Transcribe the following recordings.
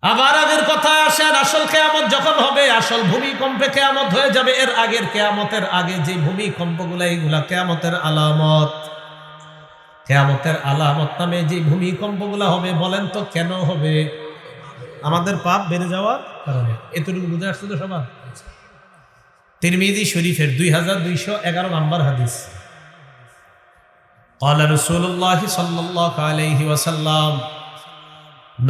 আবার আগের কথা আসেন, আসল কেয়ামত যখন হবে, আসল ভূমিকম্পে কেয়ামত হয়ে যাবে। এর আগের কেয়ামতের আগে যে ভূমিকম্পগুলো, এইগুলা কেয়ামতের আলামত। কেয়ামতের আলামত নামে যে ভূমিকম্পগুলো হবে, বলেন তো কেন হবে? আমাদের পাপ বেড়ে যাওয়ার কারণে। এতটুকু বুঝে আসছে তো সবার? তিরমিজি শরীফের 2211 নম্বর হাদিস। ক্বালা রাসূলুল্লাহ সাল্লাল্লাহু আলাইহি ওয়াসাল্লাম,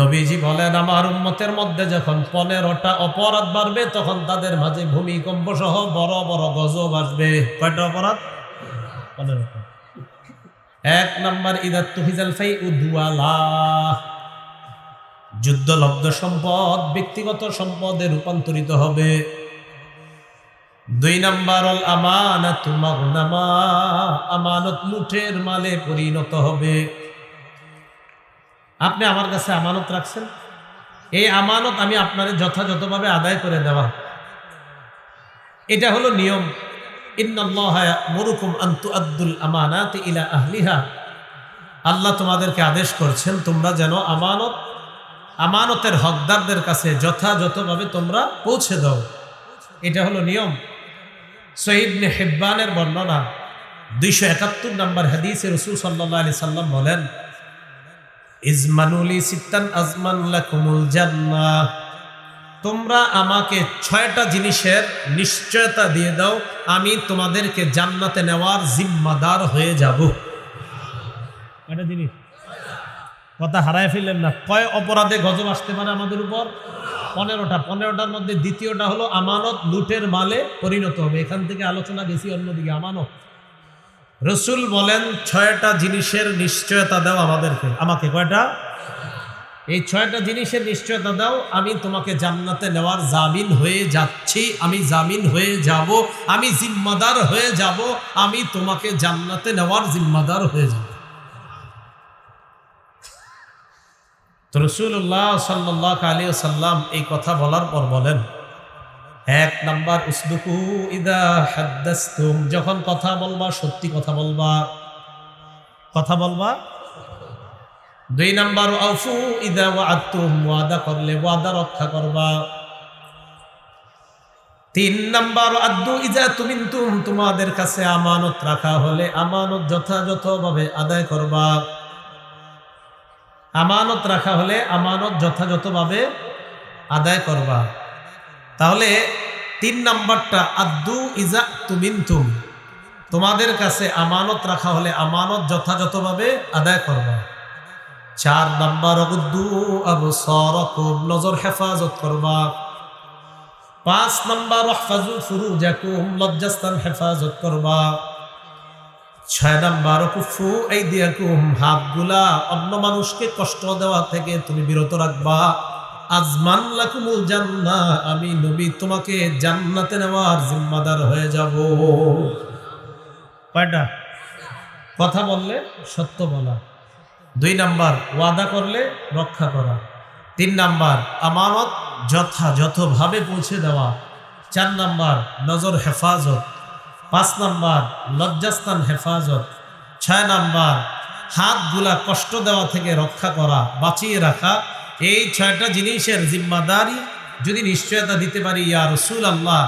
নবীজি বলেন, আমার উম্মতের মধ্যে যখন 15টা অপরাধ বাড়বে, তখন তাদের মাঝে ভূমিকম্প সহ বড় বড় গজব আসবে। কয়টা অপরাধ? 15টা। 1 নাম্বার, ইদা তুহিজাল ফাইউ দুয়ালা, যুদ্ধলব্ধ সম্পদ ব্যক্তিগত সম্পদে রূপান্তরিত হবে। 2 নাম্বার, আল আমানাতু মাগনামা, আমানত লুটের মালে পরিণত হবে। আপনি আমার কাছে আমানত রাখছেন, এই আমানত আমি আপনার যথাযথভাবে আদায় করে দেওয়া, এটা হলো নিয়ম। ইন্নাল্লাহা ইয়া'মুরুকুম আন তু'আদ্দুল আমানাতি ইলা আহলিহা, আল্লাহ তোমাদেরকে আদেশ করছেন তোমরা যেন আমানতের হকদারদের কাছে যথাযথভাবে তোমরা পৌঁছে দাও। এটা হলো নিয়ম। সহিহ ইবনে হিব্বানের বর্ণনা 271 নম্বর হাদিসে রাসূল সাল্লাল্লাহু আলাইহি সাল্লাম বলেন, ইজমানুলি সিত্তান আজমান লাকুমুল জান্নাহ, তোমরা আমাকে 6টা জিনিসের নিশ্চয়তা দিয়ে দাও, আমি তোমাদেরকে জান্নাতে নেওয়ার জিম্মাদার হয়ে যাব। কয়টা জিনিস? কথা হারায় ফেললেন না। কয় অপরাধে গজব আসতে পারে আমাদের উপর? 15টা। 15টার মধ্যে দ্বিতীয়টা হলো আমানত লুটের মালে পরিণত হবে। এখান থেকে আলোচনা গেছি অন্যদিকে। আমানত, রসুল বলেন 6টা জিনিসের নিশ্চয়তা দাও আমাকে। কয়টা? এই 6টা জিনিসের নিশ্চয়তা দাও, আমি তোমাকে জান্নাতে নেওয়ার জামিন হয়ে যাচ্ছি, আমি জামিন হয়ে যাব, আমি জিম্মাদার হয়ে যাব, আমি তোমাকে জান্নাতে নেওয়ার জিম্মাদার হয়ে যাব। তো রাসূলুল্লাহ সাল্লাল্লাহু আলাইহি ওয়াসাল্লাম এই কথা বলার পর বলেন, 1 নাম্বার, উসদুকু ইদা হাদ্দাসতুম, যখন কথা বলবা সত্যি কথা বলবা। 2 নাম্বার, আউফু ইদা ওয়া'আদতুম, ওয়াদা করলে ওয়াদা রক্ষা করবা। 3 নাম্বার, আদ্দু ইজা তুমিনতুম, তোমাদের কাছে আমানত রাখা হলে আমানত যথাযথভাবে আদায় করবা। আমানত রাখা হলে আমানত যথাযথভাবে আদায় করবা। তাহলে 3 নাম্বারটা, আদ্দু ইজা তুমিনতুম, তোমাদের কাছে আমানত রাখা হলে আমানত যথাযথভাবে আদায় করবা। 4 নাম্বার, উদ্দু আবসারাকুম, নজর হেফাজত করবা। 5 নাম্বার, ইহফাজু ফুরুজাকুম, লজ্জাস্থান হেফাজত করবা। 6 নাম্বার, কুফু আইদিয়াকুম, হাতগুলা অন্য মানুষকে কষ্ট দেওয়া থেকে তুমি বিরত রাখবা। আজমান লাকুমুল জান্নাহ, আমি নবী তোমাকে জান্নাতে নেওয়ার জিম্মাদার হয়ে যাব। কয়টা? কথা বললে সত্য বলা। 2 নাম্বার, ওয়াদা করলে রক্ষা করা। 3 নাম্বার, আমানত যথাযথভাবে পৌঁছে দেওয়া। 4 নাম্বার, নজর হেফাজত। 5 নাম্বার, লজ্জাস্থান হেফাজত। 6 নাম্বার, হাতগুলা কষ্ট দেওয়া থেকে রক্ষা করা, বাঁচিয়ে রাখা। এই 6টা জিনিসের জিম্মাদারি যদি নিশ্চয়তা দিতে পারি, ইয়া রাসূলুল্লাহ,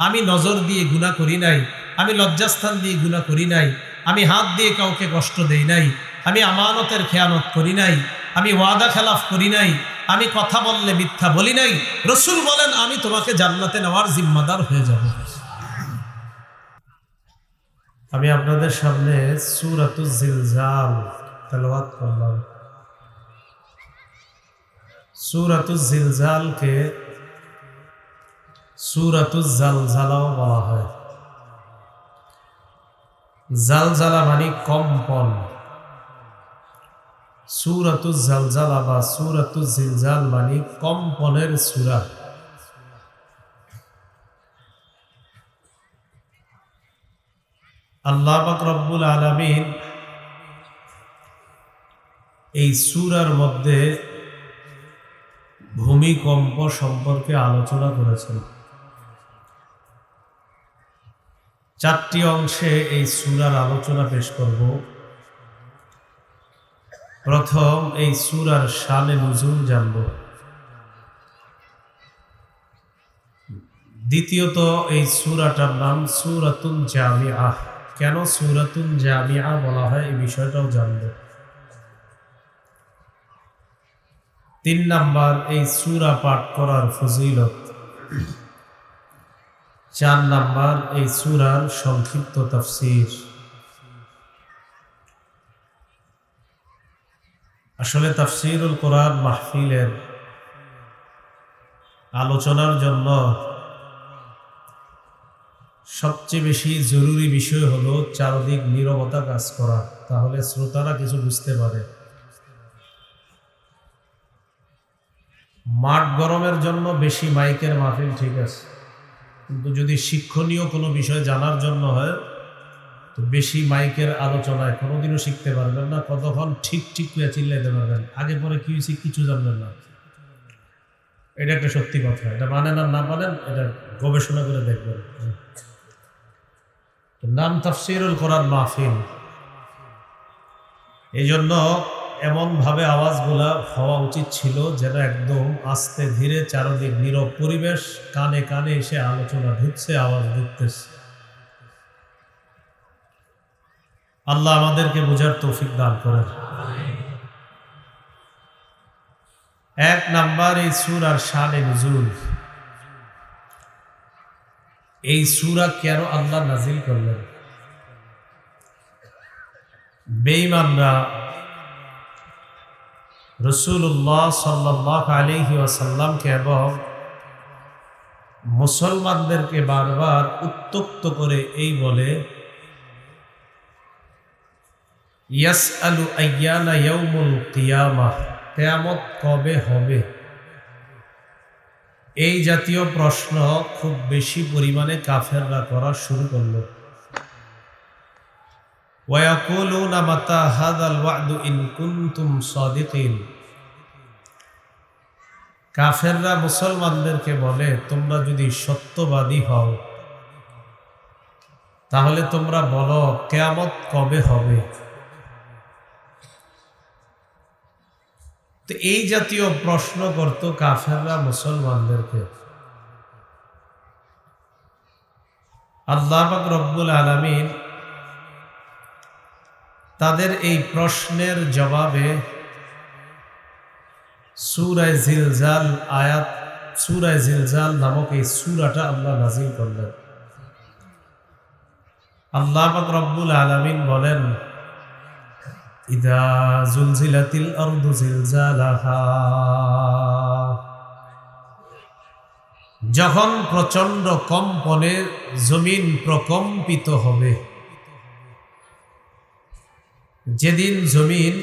আমি নজর দিয়ে গুনাহ করি নাই, আমি লজ্জাস্থান দিয়ে গুনাহ করি নাই, আমি হাত দিয়ে কাউকে কষ্ট দেই নাই, আমি আমানতের খেয়ানত করি নাই, আমি ওয়াদা খেলাফ করি নাই, আমি কথা বললে মিথ্যা বলি নাই, রসুল বলেন আমি তোমাকে জান্নাতে নেওয়ার জিম্মাদার হয়ে যাব। আমি আপনাদের সামনে সূরাতুজ জিলজাল তেলাওয়াত করলাম। সূরাতুজ জিলজালকে সূরাতুজ জালজালাও বলা হয়। জালজালা মানে কম্পন। সূরাতুজ জালজালা বা সূরাতুজ জিলজাল মানে কম্পনের সূরা। আল্লাহ পাক রব্বুল আলামিন এই সূরার মধ্যে ভূমিকম্প সম্পর্কে আলোচনা করেছেন। 4টি অংশে এই সূরার আলোচনা পেশ করব। প্রথম, এই সূরার শানে নুজুল জানব। দ্বিতীয়ত এই সূরাটার নাম সূরাতুল জামিআহ। কেন সূরাতুল জামিআহ বলা হয় এই বিষয়টাও জানব। 3 নাম্বার এই সূরা পাঠ করার ফজিলত। 4 নাম্বার এই সূরার সংক্ষিপ্ত তাফসীর। আসলে তাফসীরুল কোরআন মাহফিলের আলোচনার জন্য সবচেয়ে বেশি জরুরি বিষয় হলো চারদিক নীরবতা কাজ করা, তাহলে শ্রোতারা কিছু বুঝতে পারে। মাঠ গরমের জন্য বেশি মাইকের মাহফিল ঠিক আছে, কিন্তু যদি শিক্ষণীয় কোনো বিষয় জানার জন্য হয় তো বেশি মাইকের আলোচনায় কোনোদিনও শিখতে পারবেন না। কতক্ষণ ঠিক ঠিক করে চিল্লাইতে পারবেন, আগে পরে কি হয়েছে কিছু জানবেন না। এটা একটা সত্যি কথা, এটা মানেন আর না মানেন এটা গবেষণা করে দেখবেন। নাম তাফসীরুল কোরআন মাহফিল, এই জন্য এমনভাবে আওয়াজগুলা হওয়া উচিত ছিল যেন একদম আস্তে ধীরে, চারদিক নীরব পরিবেশ, কানে কানে এসে আলোচনা ঢুকছে, আওয়াজ ঢুকতেছে। আল্লাহ আমাদেরকে বোঝার তৌফিক দান করেন। 1 নাম্বার এই সূরার শানে নুজুল। এই সূরা কেন আল্লাহ নাজিল করলেন? বেঈমানরা রাসূলুল্লাহ সাল্লাল্লাহু আলাইহি ওয়াসাল্লামকে এবং মুসলমানদেরকে বারবার উত্তক্ত করে এই বলে, ইয়াসআলু আইয়ানা ইয়াউমুল কিয়ামাহ, কিয়ামত কবে হবে? এই জাতীয় প্রশ্ন খুব বেশি পরিমাণে কাফেররা করা শুরু করলো। ওয়ায়াকুলুনা মাতা হাযাল ওয়া'দু ইন কুনতুম সাদিকিন। কাফেররা মুসলমানদেরকে বলে, তোমরা যদি সত্যবাদী হও তাহলে তোমরা বলো কিয়ামত কবে হবে। তো এই জাতীয় প্রশ্ন করত কাফেররা মুসলমানদেরকে। আল্লাহ পাক রব্বুল আলামিন তাদের এই প্রশ্নের জবাবে সূরা জিলজাল আয়াত, সূরা জিলজাল নামক এই সূরাটা আল্লাহ নাযিল করলেন। আল্লাহ পাক রব্বুল আলামিন বলেন, ইদা জুলজিলাতিল আরদু জিলজালাহা, যখন প্রচন্ড কম্পনে জমিন প্রকম্পিত হবে। যেদিন জমিন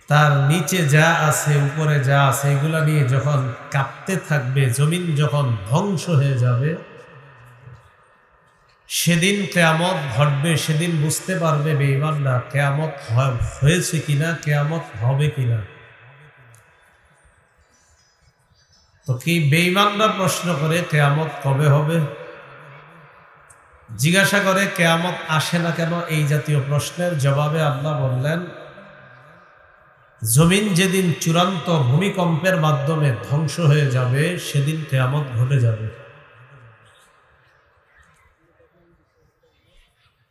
তার নিচে যা আছে উপরে যা আছে এগুলা নিয়ে যখন কাঁপতে থাকবে, জমিন যখন ধ্বংস হয়ে যাবে, সেদিন কিয়ামত ঘটবে। সেদিন বুঝতে পারবে বেঈমানরা কিয়ামত হয়েছে কিনা, কিয়ামত হবে কিনা। তো কি বেঈমানরা প্রশ্ন করে কিয়ামত কবে হবে, জিজ্ঞাসা করে কিয়ামত আসে না কেন। এই জাতীয় প্রশ্নের জবাবে আল্লাহ বললেন, জমিন যেদিন চূড়ান্ত ভূমিকম্পের মাধ্যমে ধ্বংস হয়ে যাবে সেদিন কিয়ামত ঘটে যাবে।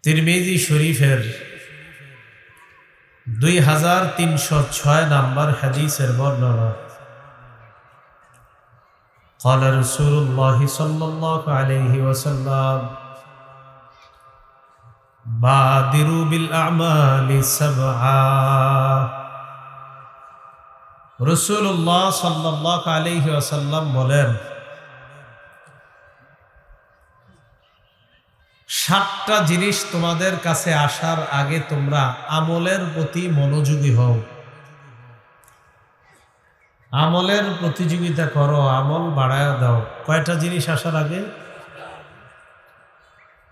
তিরমিজি শরীফের 2306 নাম্বার হাদিসের বর্ণনা, قال رسول الله صلى الله عليه وسلم بادروا بالأعمال سبعا। রাসূলুল্লাহ সাল্লাল্লাহু আলাইহি ওয়াসাল্লাম বলেন, 7টা জিনিস তোমাদের কাছে আসার আগে তোমরা আমলের প্রতি মনোযোগী হও, আমলের প্রতিযোগিতা করো, আমল বাড়ায় দাও। কয়টা জিনিস আসার আগে?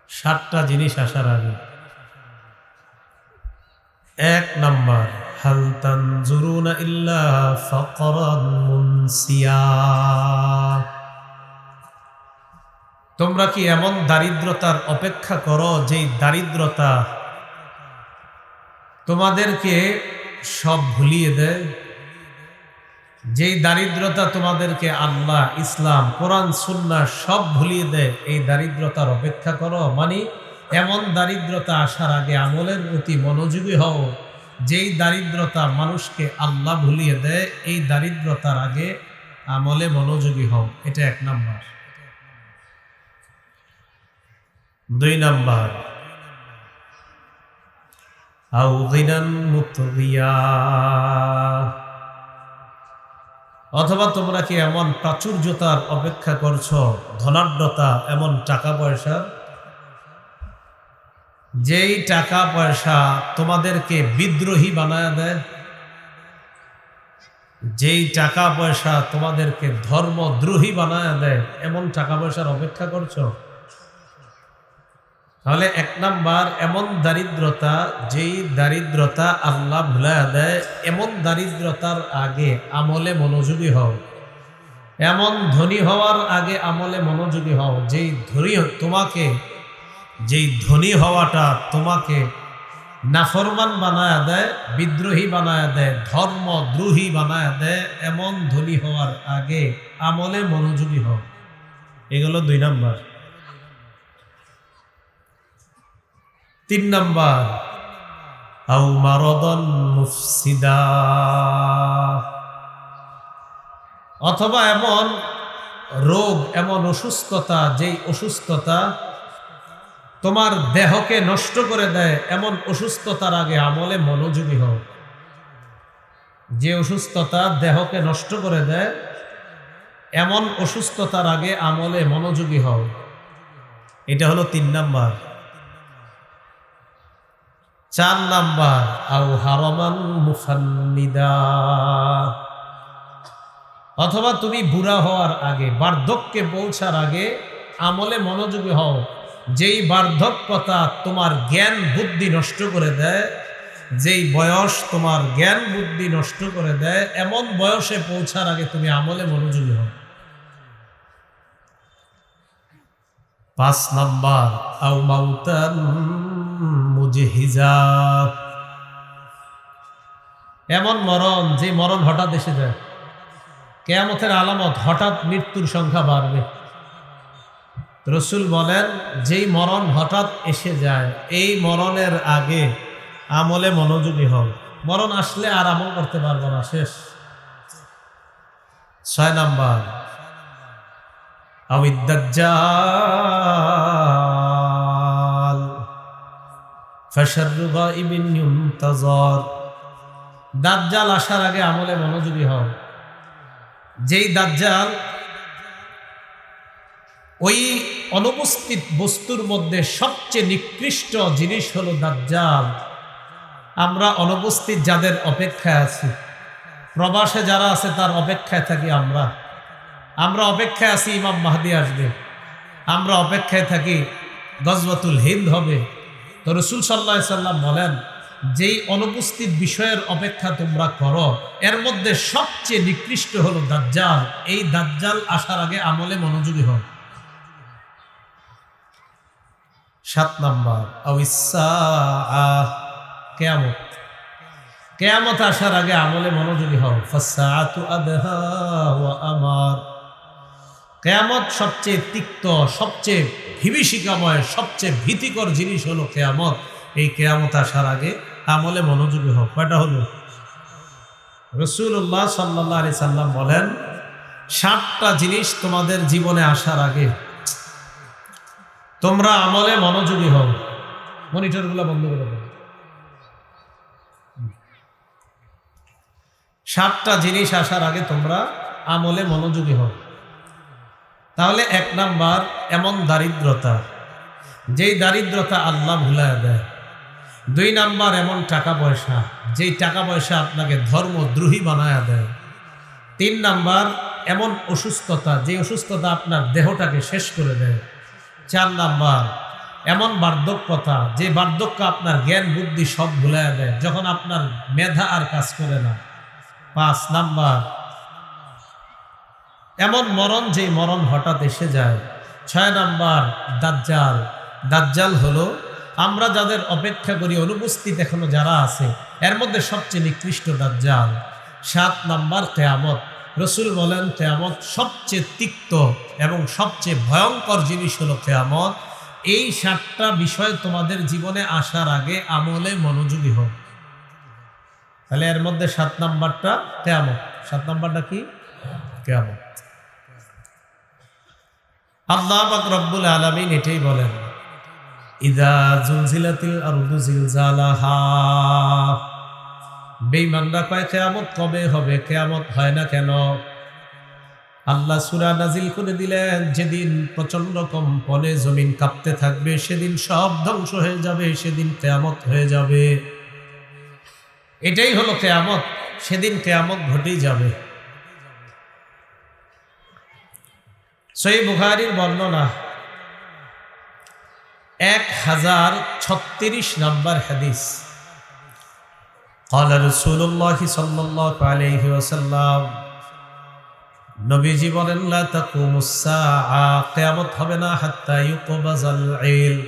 7টা জিনিস আসার আগে। 1 নাম্বার, হাল তানজুরুনা ইল্লা ফাকরান মুনসিয়া, তোমরা কি এমন দারিদ্রতার অপেক্ষা করো যেই দারিদ্রতা তোমাদেরকে সব ভুলিয়ে দেয়? যেই দারিদ্রতা তোমাদেরকে আল্লাহ, ইসলাম, কোরআন, সুন্নাহ সব ভুলিয়ে দেয়, এই দারিদ্রতার অপেক্ষা করো। মানে এমন দারিদ্রতা আসার আগে আমলের প্রতি মনোযোগী হও। যেই দারিদ্রতা মানুষকে আল্লাহ ভুলিয়ে দেয়, এই দারিদ্রতার আগে আমলে মনোযোগী হও। এটা 1 নাম্বার। 2 নাম্বার, আও গিনান মুতগিয়া, অথবা তোমরা কি এমন প্রাচুর্যতার অপেক্ষা করছো, ধনাঢ্যতা, এমন টাকা পয়সা, যেই টাকা পয়সা তোমাদেরকে বিদ্রোহী বানায় দেয়, যেই টাকা পয়সা তোমাদেরকে ধর্মদ্রোহী বানায় দেয়, এমন টাকা পয়সার অপেক্ষা করছো? তাহলে 1 নাম্বার, এমন দারিদ্রতা, যেই দারিদ্রতা আল্লাহ ভুলায়া দেয়, এমন দারিদ্রতার আগে আমলে মনোযোগী হও। এমন ধনী হওয়ার আগে আমলে মনোযোগী হও। যেই ধনী হওয়াটা তোমাকে নাফরমান বানায়া দেয়, বিদ্রোহী বানায়া দেয়, ধর্মদ্রোহী বানায়া দেয়, এমন ধনী হওয়ার আগে আমলে মনোযোগী হও। এগুলো 2 নাম্বার। 3 নাম্বার, আও মারাদান মুফসিদা, অথবা এমন রোগ, এমন অসুস্থতা, যেই অসুস্থতা তোমার দেহকে নষ্ট করে দেয়, এমন অসুস্থতার আগে আমলে মনোযোগী হও। যে অসুস্থতা দেহকে নষ্ট করে দেয়, এমন অসুস্থতার আগে আমলে মনোযোগী হও। এটা হলো 3 নাম্বার। 4 নাম্বার, আও হারামান মুফান্নিদা, অথবা তুমি বুড়া হওয়ার আগে, বার্ধক্যে পৌঁছার আগে আমলে মনোযোগী হও। যেই বার্ধক্যতা তোমার জ্ঞান বুদ্ধি নষ্ট করে দেয়, যেই বয়স তোমার জ্ঞান বুদ্ধি নষ্ট করে দেয়, এমন বয়সে পৌঁছার আগে তুমি আমলে মনোযোগী হও। 5 নাম্বার, আও মাউতান মুজহিজা, এমন মরণ, যে মরণ হঠাৎ এসে যায়। কিয়ামতের আলামত, হঠাৎ মৃত্যুর সংখ্যা বাড়বে। রাসূল বলেন, যেই মরণ হঠাৎ এসে যায়, এই মরণের আগে আমলে মনোযোগী হও। মরণ আসলে আর আমল করতে পারবো না, শেষ। 6 নাম্বার, আওয়াদ দাজ্জাল ফাশাররু গায়বিন ইউনতাজার, দাজ্জাল আসার আগে আমলে মনোযোগী হও। যেই দাজ্জাল, ওই অনুপস্থিত বস্তুর মধ্যে সবচেয়ে নিকৃষ্ট জিনিস হলো দাজ্জাল। আমরা অনুপস্থিত যাদের অপেক্ষায় আছি, প্রবাসে যারা আছে তার অপেক্ষায় থাকি। আমরা অপেক্ষায় আছি ইমাম মাহদী আসবে, আমরা অপেক্ষায় থাকি গজওয়াতুল হিন্দ হবে। তো রাসূল সাল্লাল্লাহু আলাইহি সাল্লাম বলেন, যেই অনুপস্থিত বিষয়ের অপেক্ষা তোমরা করো, এর মধ্যে সবচেয়ে নিকৃষ্ট হলো দাজ্জাল। এই দাজ্জাল আসার আগে আমলে মনোযোগী হও। 7 নাম্বার, কিয়ামত আসার আগে আমলে মনোযোগী হও। ফাসসাআতু আদহা ওয়া আমার, কিয়ামত সবচেয়ে তিক্ত, সবচেয়ে বিভীষিকাময়, সবচেয়ে ভীতিকর জিনিস হলো কিয়ামত। এই কিয়ামত আসার আগে আমলে মনোযোগী হও। কয়টা হলো? রাসূলুল্লাহ সাল্লাল্লাহু আলাইহি সাল্লাম বলেন, 7টা জিনিস তোমাদের জীবনে আসার আগে তোমরা আমলে মনোযোগী হও। মনিটরগুলো বন্ধ করে দাও। 7টা জিনিস আসার আগে তোমরা আমলে মনোযোগী হও। তাহলে 1 নাম্বার, এমন দারিদ্রতা, যেই দারিদ্রতা আল্লাহ ভুলায় দেয়। 2 নাম্বার, এমন টাকা পয়সা, যেই টাকা পয়সা আপনাকে ধর্মদ্রোহী বানায় দেয়। 3 নাম্বার, এমন অসুস্থতা, যে অসুস্থতা আপনার দেহটাকে শেষ করে দেয়। 4 নাম্বার, এমন বার্ধক্যতা, যে বার্ধক্য আপনার জ্ঞান বুদ্ধি সব ভুলায় দেয়, যখন আপনার মেধা আর কাজ করে না। 5 নাম্বার, এমন মরণ, যে মরণ হঠাৎ এসে যায়। 6 নাম্বার, দাজ্জাল। দাজ্জাল হলো আমরা যাদের অপেক্ষা করি, অনুপস্থিত এখনো যারা আছে, এর মধ্যে সবচেয়ে নিকৃষ্ট দাজ্জাল। 7 নাম্বার, কিয়ামত। রসুল বলেন কিয়ামত সবচেয়ে তিক্ত এবং সবচেয়ে ভয়ঙ্কর জিনিস হলো কিয়ামত। এই 7টা বিষয় তোমাদের জীবনে আসার আগে আমলে মনোযোগী হোক। তাহলে এর মধ্যে 7 নাম্বারটা কিয়ামত। 7 নাম্বারটা কি? কিয়ামত। আল্লাহ পাক রব্বুল আলামিন এটাই বলেন, ইযা জুলজিলাতিল আরদু জিলজালাহা। বেঈমানরা কয় কিয়ামত কবে হবে? কিয়ামত হয় না কেন? আল্লাহ সূরা নাজিল করে দিলেন, যেদিন প্রচন্ড কম্পনে জমিন কাঁপতে থাকবে, সেদিন সব ধ্বংস হয়ে যাবে, সেদিন কিয়ামত হয়ে যাবে। এটাই হলো কিয়ামত। সেদিন কিয়ামত ঘটেই যাবে। সহিহ বুখারীর বর্ণনা 1036 নম্বর হাদিস। قال رسول الله صلى الله عليه وسلم, নবীজি বলেন, লা তাকুমুস সাআ, কিয়ামত হবে না হাত্তা ইউকবাজাল ইলম,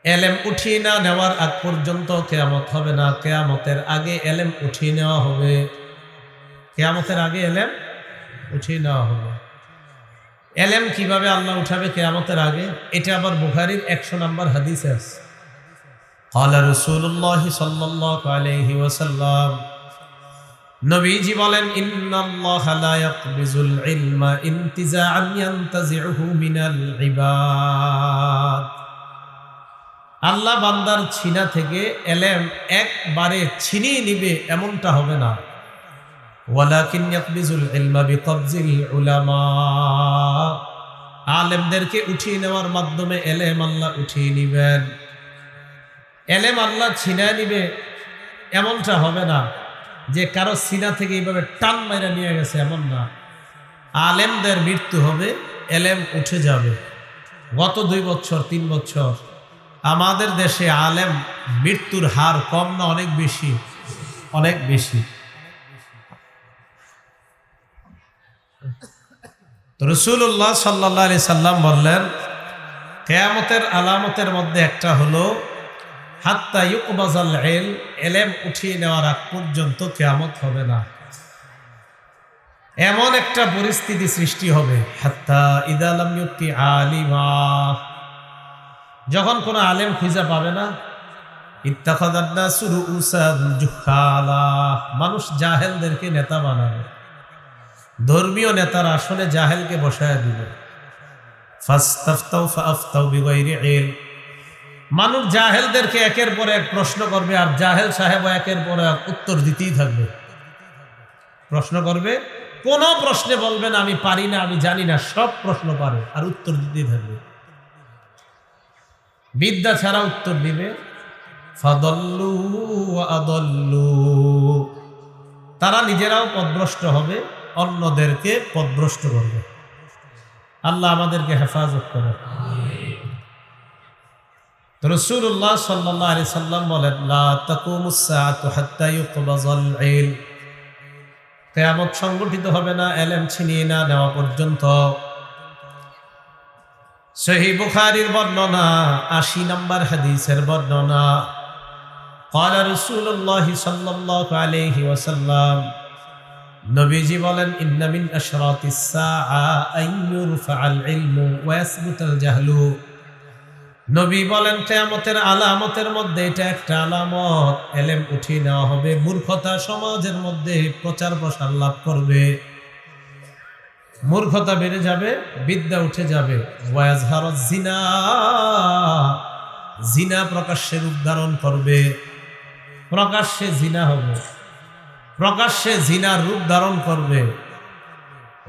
ইলম উঠিয়ে না নেওয়ার আগ পর্যন্ত কিয়ামত হবে না। কিয়ামতের আগে ইলম উঠিয়ে নেওয়া হবে। কিয়ামতের আগে ইলম উঠিয়ে নেওয়া হবে। ইলম কিভাবে আল্লাহ উঠাবে কিয়ামতের আগে? এটা আবার বুখারীর 100 নম্বর হাদিসে আছে। قال رسول الله صلى الله عليه وسلم, নবীজি বলেন, ইন্নাল্লাহা লা ইয়াকবিজুল ইলমা ইনতিজাআন ইয়ানতাজিউহু মিনাল ইবাদ। আল্লাহ বান্দার ছিনা থেকে ইলম একবারে ছিনিয়ে নিবে এমনটা হবে না। ওয়ালাকিন ইয়াকবিজুল ইলমা বিকবজিল উলামা, আলেমদেরকে উঠিয়ে নেওয়ার মাধ্যমে ইলম আল্লাহ উঠিয়ে নিবেন। ইলম আল্লাহ ছিনায় নিবে এমনটা হবে না যে কারো সিনা থেকে এইভাবে টান মাইরা নিয়ে গেছে, এমন না। আলেমদের মৃত্যু হবে, ইলম উঠে যাবে। গত 2 বছর 3 বছর আমাদের দেশে আলেম মৃত্যুর হার কম না অনেক বেশি? অনেক বেশি। তো রাসূলুল্লাহ সাল্লাল্লাহু আলাইহি সাল্লাম বললেন, কিয়ামতের আলামতের মধ্যে একটা হলো হাত্তা ইউকবাজাল ইলম, ইলম উঠিয়ে নেওয়ার আগ পর্যন্ত কিয়ামত হবে না। এমন একটা পরিস্থিতি সৃষ্টি হবে, হাত্তা ইযা লাম ইউতি আলিমা, যখন কোনো আলেম খুঁজে পাবে না, ইত্তাখাযান নাসু রুউসান জুহালা, মানুষ জাহেলদেরকে নেতা বানাবে। ধর্মীয় নেতারা আসলে জাহেলকে বসায় দিবে। ফাস্তাফতাউ ফাআফতাউ বিগাইরি ইলম, মানুষ জাহেলদেরকে একের পর এক প্রশ্ন করবে, আর জাহেল সাহেব একের পর এক উত্তর দিতেই থাকবে। প্রশ্ন করবে, কোন প্রশ্নে বলবে না আমি পারি না, আমি জানি না, সব প্রশ্ন পারে আর উত্তর দিতেই থাকবে। বিদ্যা ছাড়া উত্তর দিবে। ফাদাল্লু ওয়া আদাল্লু, তারা নিজেরাও পথভ্রষ্ট হবে, অন্যদেরকে পথভ্রষ্ট করবে। আল্লাহ আমাদেরকে হেফাজত করে। রাসূলুল্লাহ সাল্লাল্লাহু আলাইহি সাল্লাম বলেন, লা তাকুমুস সাআতু হাত্তা ইউকবাজাল ইলম, কিয়ামত সংগঠিত হবে না ইলম ছিনিয়ে না নেওয়া পর্যন্ত। সহিহ বুখারীর বর্ণনা 80 নম্বর হাদিসের বর্ণনা। قال رسول الله صلى الله عليه وسلم, নবীজি বলেন, ইন্না মিন আশরাতিস সাআ আন ইউরফাআল ইলমু ওয়া ইয়াসবুতাল জাহলু, নবী বলেন কিয়ামতের আলামতের মধ্যে এটা একটা আলামত, ইলম উঠিয়ে নেওয়া হবে, মূর্খতা সমাজের মধ্যে প্রচার প্রসার লাভ করবে, মূর্খতা বেড়ে যাবে, বিদ্যা উঠে যাবে। ওয়াজহারুজ জিনা, জিনা প্রকাশ্যে রূপ ধারণ করবে, প্রকাশ্যে জিনা হবে, প্রকাশ্যে জিনার রূপ ধারণ করবে।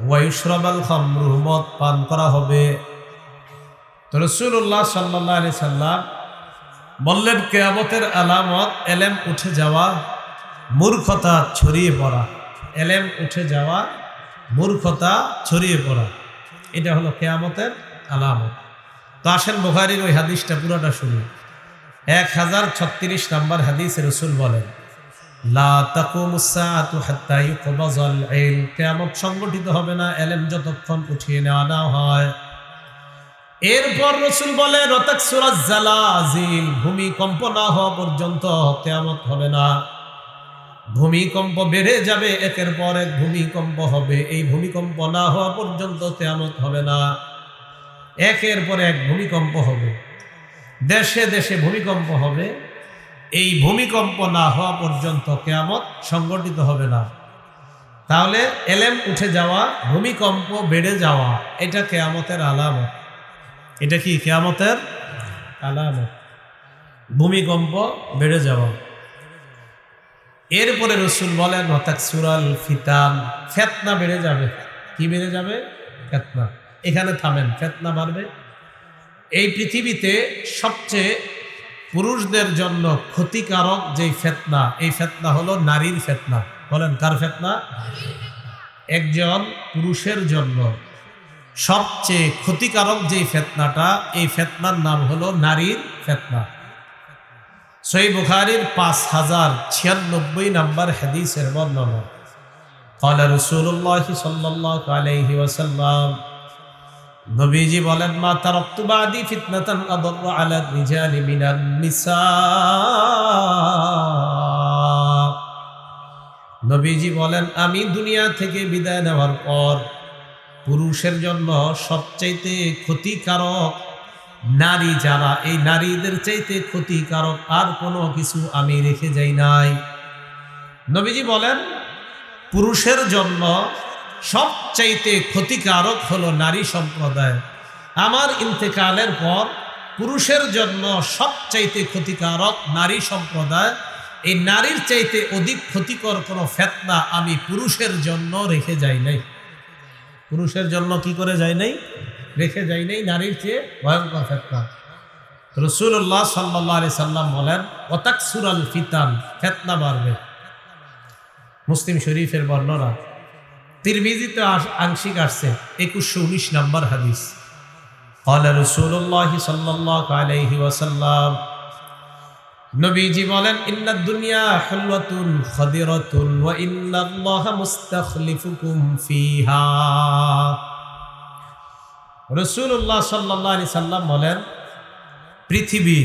ওয়ায়ুশরাবাল খামরু, মদ পান করা হবে। তো রাসূলুল্লাহ সাল্লাল্লাহু আলাইহি সাল্লাম বললেন, কিয়ামতের আলামত ইলম উঠে যাওয়া, মূর্খতা ছড়িয়ে পড়া। ইলম উঠে যাওয়া, মূর্খতা ছড়িয়ে পড়া, এটা হলো কিয়ামতের আলামত। তো আসেন বুখারীর ওই হাদিসটা পুরোটা শুনি। 1036 নম্বর হাদিসে রাসূল বলেন, লা তাকুমুস সাআতু হাত্তা ইউকবাজাল ইলম, কিয়ামত সংগঠিত হবে না ইলম যতক্ষণ উঠিয়ে নেওয়া না হয়। এরপর রাসূল বলেন, ওয়াতাকসুরাজ জালাজিল, ভূমিকম্প না হওয়া পর্যন্ত কিয়ামত হবে না। ভূমিকম্প বেড়ে যাবে, একের পর এক ভূমিকম্প হবে। এই ভূমিকম্প না হওয়া পর্যন্ত কিয়ামত হবে না। একের পর এক ভূমিকম্প হবে, দেশে দেশে ভূমিকম্প হবে। এই ভূমিকম্প না হওয়া পর্যন্ত কিয়ামত সংগঠিত হবে না। তাহলে এলেম উঠে যাওয়া, ভূমিকম্প বেড়ে যাওয়া, এটা কিয়ামতের আলামত। এটা কি কিয়ামতের আলামত? ভূমিকম্প বেড়ে যাওয়া। এরপরে রসুল বলেন ওয়াতাকসুরাল ফিতান, ফিতনা বেড়ে যাবে। কি বেড়ে যাবে? ফিতনা। এখানে থামেন, ফিতনা বাড়বে। এই পৃথিবীতে সবচেয়ে পুরুষদের জন্য ক্ষতিকারক যে ফিতনা, এই ফিতনা হলো নারীর ফিতনা। বলেন, কার ফিতনা? একজন পুরুষের জন্য সবচেয়ে ক্ষতিকারক যে ফিতনাটা, এই ফিতনার নাম হলো নারীর ফিতনা। সহিহ বুখারীর 5096 নম্বর হাদিসের বর্ণনা। قال رسول الله صلى الله عليه وسلم, নবীজি বলেন, মা তারাকতু বাদি ফিতনাতান আদার আলা রিজালি মিনান নিসা। নবীজি বলেন, আমি দুনিয়া থেকে বিদায় নেওয়ার পর পুরুষের জন্য সবচাইতে ক্ষতিকারক নারী যারা, এই নারীদের চাইতে ক্ষতিকারক আর কোনো কিছু আমি রেখে যাই নাই। নবীজি বলেন, পুরুষের জন্য সবচাইতে ক্ষতিকারক হলো নারী সম্প্রদায়। আমার ইন্তেকালের পর পুরুষের জন্য সবচাইতে ক্ষতিকারক নারী সম্প্রদায়। এই নারীর চাইতে অধিক ক্ষতিকর কোনো ফিতনা আমি পুরুষের জন্য রেখে যাই নাই। পুরুষের জন্য কি করে যাই নাই? রেখে যাই নাই নারীর চেয়ে ভয়ঙ্কর ফিতনা। রাসূলুল্লাহ সাল্লাল্লাহু আলাইহি সাল্লাম বলেন, ওয়াতাকসুরাল ফিতান, ফিতনা বাড়বে। মুসলিম শরীফের বর্ণনা, তিরমিজিতে আংশিক আসছে 2119 নম্বর হাদিস। قال رسول الله صلى الله عليه وسلم, নবীজি বলেন, ইন্নাদ দুনিয়া হুলওয়াতুন খাদিরাতুন ওয়া ইন্নাল্লাহা মুস্তাখলিফুকুম ফিহা। রাসূলুল্লাহ সাল্লাল্লাহু আলাইহি সাল্লাম বলেন, পৃথিবী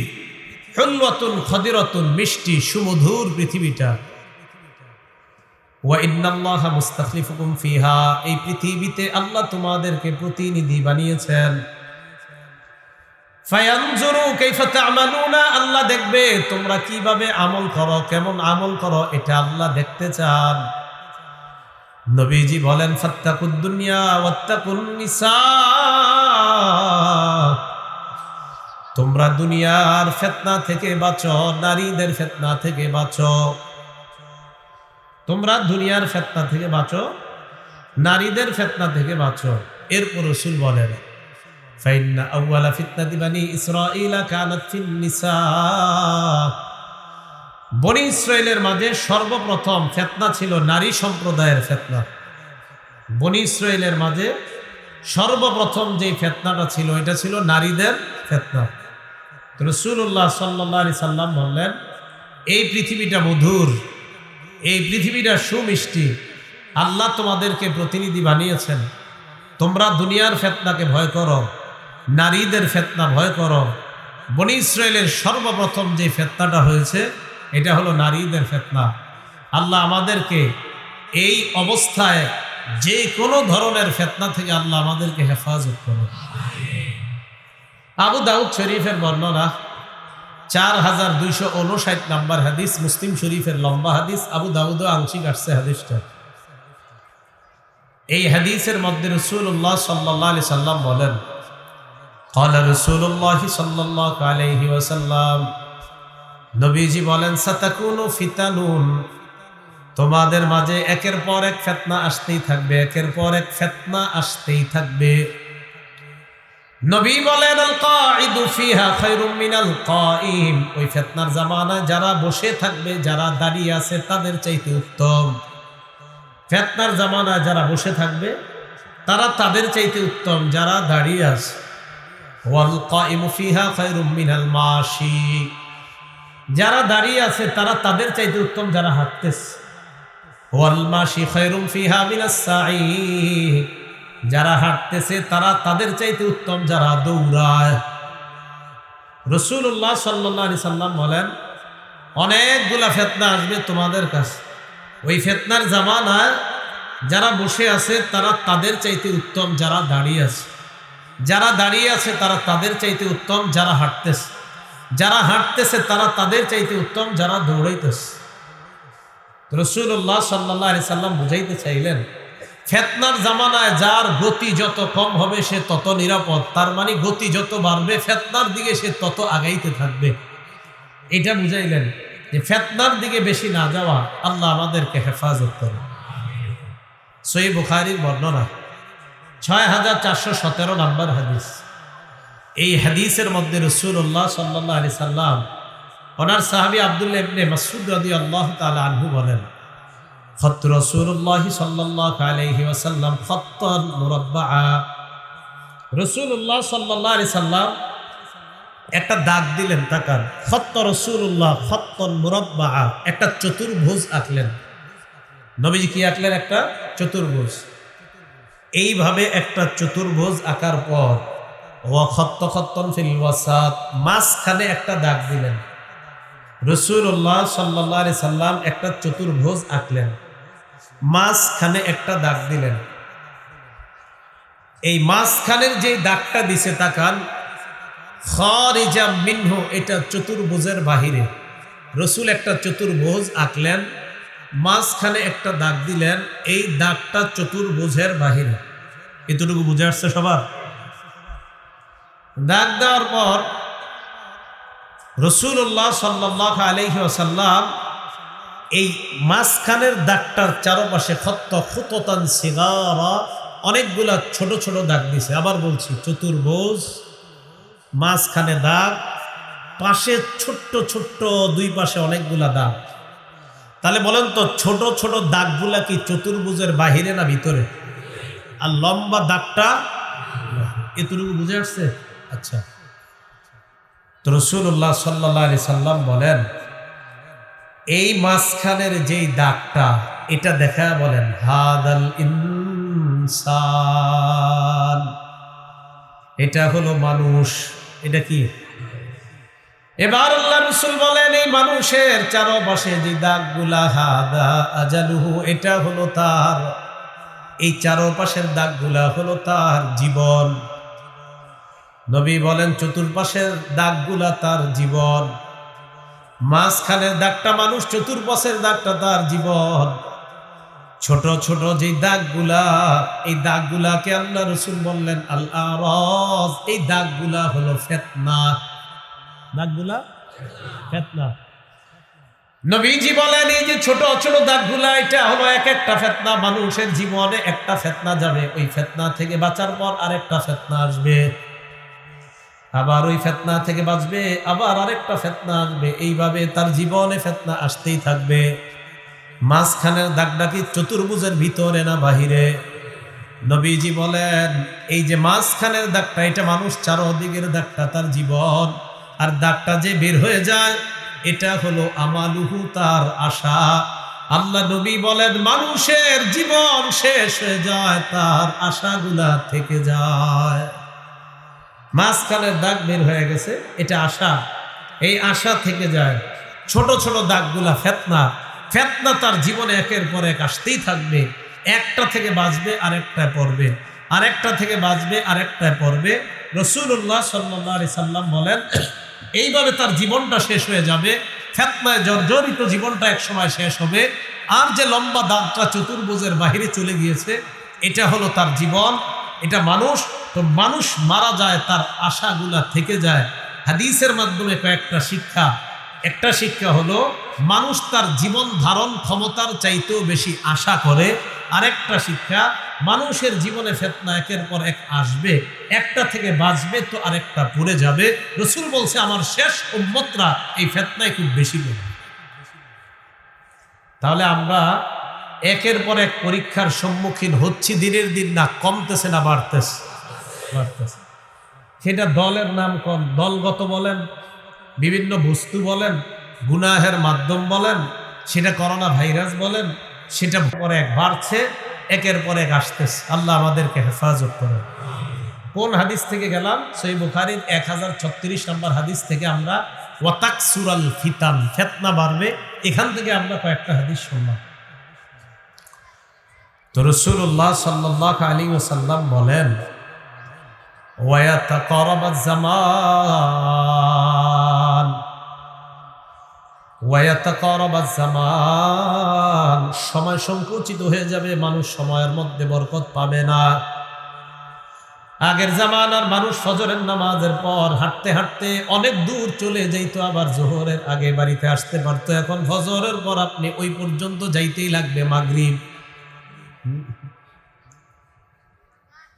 হুলওয়াতুন খাদিরাতুন, মিষ্টি সুমধুর পৃথিবীটা। ওয়া ইন্নাল্লাহা মুস্তাখলিফুকুম ফিহা, এই পৃথিবীতে আল্লাহ তোমাদেরকে প্রতিনিধি বানিয়েছেন। ফায়ানজুরু কাইফা তা'মালুনা, আল্লাহ দেখবে তোমরা কিভাবে আমল করো, কেমন আমল করো, এটা আল্লাহ দেখতে চান। নবীজি বলেন, ফাত্তাকুদ দুনিয়া ওয়াত্তাকুন নিসা, তোমরা দুনিয়ার ফিতনা থেকে বাঁচো, নারীদের ফিতনা থেকে বাঁচো। তোমরা দুনিয়ার ফিতনা থেকে বাঁচো, নারীদের ফিতনা থেকে বাঁচো। এরপর রাসূল বলেন, ফাইন্না আউয়ালা ফিতনাতি বানি ইসরাঈলা কানাত ফিন নিসা, বনি ইসরাইলের মাঝে সর্বপ্রথম ফিতনা ছিল নারী সম্প্রদায়ের ফিতনা। বনি ইসরাইলের মাঝে সর্বপ্রথম যে ফিতনাটা ছিল, এটা ছিল নারীদের ফিতনা। তো রাসূলুল্লাহ সাল্লাল্লাহু আলাইহি সাল্লাম বললেন, এই পৃথিবীটা মধুর, এই পৃথিবীটা সুমিষ্টি, আল্লাহ তোমাদেরকে প্রতিনিধি বানিয়েছেন। তোমরা দুনিয়ার ফিতনাকে ভয় করো, নারীদের ফিতনা ভয় করো। বনি ইসরাইলের সর্বপ্রথম যে ফিতনাটা হয়েছে, এটা হলো নারীদের ফিতনা। আল্লাহ আমাদেরকে এই অবস্থায় যে কোনো ধরনের ফিতনা থেকে আল্লাহ আমাদেরকে হেফাজত করুন। আবু দাউদ শরীফের বর্ণনা, 4259 নম্বর হাদিস, মুসলিম শরীফের লম্বা হাদিস, আবু দাউদও আংশিক আসছে হাদিসটা। এই হাদিসের মধ্যে রাসূলুল্লাহ সাল্লাল্লাহু আলাইহি সাল্লাম বলেন, قال رسول الله صلى الله عليه وسلم, নবীজি বলেন, সাতাকুনু ফিতানুন, তোমাদের মাঝে একের পর এক ফিতনা আসতেই থাকবে, একের পর এক ফিতনা আসতেই থাকবে। নবী বলেন, আল কাঈদু ফিহা খায়রুম মিনাল কাঈম, ওই ফিতনার জামানায় যারা বসে থাকবে, যারা দাঁড়িয়ে আছে তাদের চাইতে উত্তম। ফিতনার জামানায় যারা বসে থাকবে তারা তাদের চাইতে উত্তম যারা দাঁড়িয়ে আছে। ওয়াল কাঈমু ফিহা খায়রুম মিনাল মাশি, যারা দাঁড়িয়ে আছে তারা তাদের চাইতে উত্তম যারা হাঁটতেছে। ওয়াল মাশি খায়রুম ফিহা মিনাস সাঈ, যারা হাঁটতেছে তারা তাদের চাইতে উত্তম যারা দৌড়ায়। রাসূলুল্লাহ সাল্লাল্লাহু আলাইহি সাল্লাম বলেন, অনেকগুলা ফিতনা আসবে তোমাদের কাছে, ওই ফিতনার জামানায় যারা বসে আছে তারা তাদের চাইতে উত্তম যারা দাঁড়িয়ে আছে, যারা দাঁড়িয়ে আছে তারা তাদের চাইতে উত্তম যারা হাঁটতেছে, যারা হাঁটতেছে তারা তাদের চাইতে উত্তম যারা দৌড়াইতেছে। রাসূলুল্লাহ সাল্লাল্লাহু আলাইহি সাল্লাম বুঝাইতে চাইলেন, ফিতনার জামানায় যার গতি যত কম হবে সে তত নিরাপদ, তার মানে গতি যত বাড়বে ফিতনার দিকে সে তত আগাইতে থাকবে। এটা বুঝাইলেন যে ফিতনার দিকে বেশি না যাওয়া, আল্লাহ আমাদেরকে হেফাজত করে। সহিহ বুখারীর বর্ণনা 6417 নম্বর হাদিস। এই হাদিসের মধ্যে রাসূলুল্লাহ সাল্লাল্লাহু আলাইহি সাল্লাম ওনার সাহাবী আব্দুল্লাহ ইবনে মাসউদ রাদিয়াল্লাহু তাআলা আনহু বলেন, খত্ত রাসূলুল্লাহ সাল্লাল্লাহু আলাইহি ওয়াসাল্লাম খত্তান মুরাব্বাআ। রাসূলুল্লাহ সাল্লাল্লাহু আলাইহি সাল্লাম একটা দাগ দিলেন, তাকান, খত্ত রাসূলুল্লাহ খত্তান মুরাব্বাআ, একটা চতুর্ভুজ আঁকলেন। নবীজি কি আঁকলেন? একটা চতুর্ভুজ। এইভাবে একটা চতুর্ভুজ আঁকার পর ওয়া খত্ত খত্তন ফিল ওয়াসাত, মাঝখানে একটা দাগ দিলেন। রাসূলুল্লাহ সাল্লাল্লাহু আলাইহি সাল্লাম একটা চতুর্ভুজ আঁকলেন, মাঝখানে একটা দাগ দিলেন। এই মাঝখানের যে দাগটা দিছে, তাকান, খারিজা মিনহু, এটা চতুর্ভুজের বাহিরে। রাসূল একটা চতুর্ভুজ আঁকলেন, মাঝখানে একটা দাগ দিলেন, এই দাগটা চতুর্ভুজের বাহিরে। এতটুকু বুঝে আসছে সবার? দাগ দেওয়ার পর রাসূলুল্লাহ সাল্লাল্লাহু আলাইহি ওয়াসাল্লাম এই মাঝখানের দাগটার চারপাশে খত্ত খুততান সিগারা, অনেকগুলা ছোট ছোট দাগ দিছে। আবার বলছি, চতুর্ভুজ, মাঝখানে দাগ, পাশে ছোট্ট ছোট্ট দুই পাশে অনেকগুলা দাগ। তাহলে বলেন তো, ছোট ছোট দাগগুলা কি চতুর্ভুজের বাহিরে না ভিতরে? আর লম্বা দাগটা, এতটুকু বুঝে আসছে? আচ্ছা, তো রাসূলুল্লাহ সাল্লাল্লাহু আলাইহি সাল্লাম বলেন, এই মাঝখানের যেই দাগটা, এটা দেখা বলেন, হাদাল ইনসান, এটা হলো মানুষ। এটা কি? এবার আল্লাহ রাসূল বলেন, এই মানুষের চারপাশে যে দাগগুলা, হাদা আজালুহু, এটা হলো তার, এই চারপাশের দাগগুলা হলো তার জীবন। নবী বলেন, চতুর্পাশের দাগগুলা তার জীবন, মাঝখানের দাগটা মানুষ, চতুর্পাশের দাগটা তার জীবন। ছোট ছোট যে দাগগুলা, এই দাগগুলাকে আল্লাহ রাসূল বললেন আল আরাজ, এই দাগগুলা হলো ফিতনা। দাগগুলা ফিতনা। নবীজি বলেন, এই যে ছোট ছোট দাগগুলা, এটা হলো এক একটা ফিতনা। মানুষের জীবনে একটা ফিতনা যাবে, ওই ফিতনা থেকে বাঁচার পর আরেকটা ফিতনা আসবে, আবার ওই ফিতনা থেকে বাঁচবে, আবার আরেকটা ফিতনা আসবে, এইভাবে তার জীবনে ফিতনা আসতেই থাকবে। মাঝখানের দাগটা কি চতুর্ভুজের ভিতরে না বাহিরে? নবীজি বলেন, এই যে মাঝখানের দাগটা, এটা মানুষ, চারদিকের দাগটা তার জীবন, আর দাগটা যে বের হয়ে যায়, এটা হলো আমালুহু, তার আশা। আল্লাহ নবী বলেন, মানুষের জীবন শেষ হয়ে যায়, তার আশাগুলা থেকে যায়। মাঝখানের দাগ বের হয়ে গেছে, এটা আশা, এই আশা থেকে যায়। ছোট ছোট দাগগুলা ফিতনা। ফিতনা তার জীবনে একের পর এক আসতেই থাকবে, একটা থেকে বাঁচবে আরেকটায় পড়বে, আরেকটা থেকে বাঁচবে আরেকটায় পড়বে। রাসূলুল্লাহ সাল্লাল্লাহু আলাইহি সাল্লাম বলেন, এইভাবে তার জীবনটা শেষ হয়ে যাবে, ফিতনায় জর্জরিত জীবনটা এক সময় শেষ হবে। আর যে লম্বা দাগটা চতুর্ভুজের বাহিরে চলে গিয়েছে, এটা হলো তার জীবন, এটা মানুষ। তো মানুষ মারা যায়, তার আশাগুলা থেকে যায়। হাদিসের মাধ্যমে কয়েকটা শিক্ষা। একটা শিক্ষা হলো, মানুষ তার জীবন ধারণ ক্ষমতার চাইতেও বেশি আশা করে। আরেকটা শিক্ষা, মানুষের জীবনে ফিতনা একের পর এক আসবে, একটা থেকে বাঁচবে তো আরেকটা পড়ে যাবে। রাসূল বলছে, আমার শেষ উম্মতরা এই ফিতনায় খুব বেশি পড়ে। তাহলে আমরা একের পর এক পরীক্ষার সম্মুখীন হচ্ছি, দিনের দিন না কমতেছে না বাড়তেছে? সেটা দলের নাম কোন, দলগত বলেন, বিভিন্ন বস্তু বলেন, গুনাহের মাধ্যম বলেন, সেটা করোনা ভাইরাস বলেন, সেটা পরে এক বাড়ছে, একের পর এক আসতেছে। আল্লাহ আমাদেরকে হেফাজত করে। কোন হাদিস থেকে গেলাম? সহিহ বুখারীর 1036 নম্বর হাদিস থেকে আমরা ওয়াতাকসুরাল ফিতান, ফিতনা বাড়বে, এখান থেকে আমরা কয়েকটা হাদিস শুনলাম। তো রাসূলুল্লাহ সাল্লাল্লাহু আলাইহি ওয়াসাল্লাম বলেন, ওয়ায়াতাকারাবাজ জামান ওয়ায়াতাকারাবাজ জামান, সময় সংকুচিত হয়ে যাবে, মানুষ সময়ের মধ্যে বরকত পাবে না। আগের জামানার মানুষ ফজরের নামাজের পর হাঁটতে হাঁটতে অনেক দূর চলে যাইতো, আবার জোহরের আগে বাড়িতে আসতে পারতো। এখন ফজরের পর আপনি ওই পর্যন্ত যাইতেই লাগবে মাগরিব।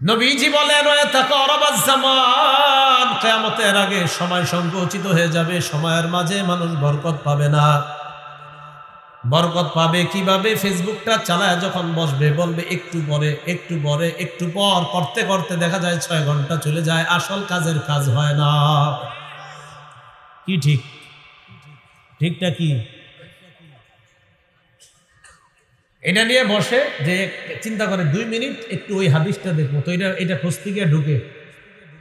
নবীজি বলেন, ওয়াতাকারাবাজ জামান, কিয়ামতের আগে সময় সংকুচিত হয়ে যাবে, সময়ের মাঝে মানুষ বরকত পাবে না। বরকত পাবে কিভাবে? ফেসবুকটা চালায় যখন বসবে, বলবে একটু পরে একটু পরে একটু পর, করতে করতে দেখা যায় 6 ঘন্টা চলে যায়, আসল কাজের কাজ হয় না। কি ঠিক? ঠিকটা কি? এটা নিয়ে বসে যে চিন্তা করে 2 মিনিট একটু ওই হাদিসটা দেখবো, তো এটা খুঁজতে গিয়ে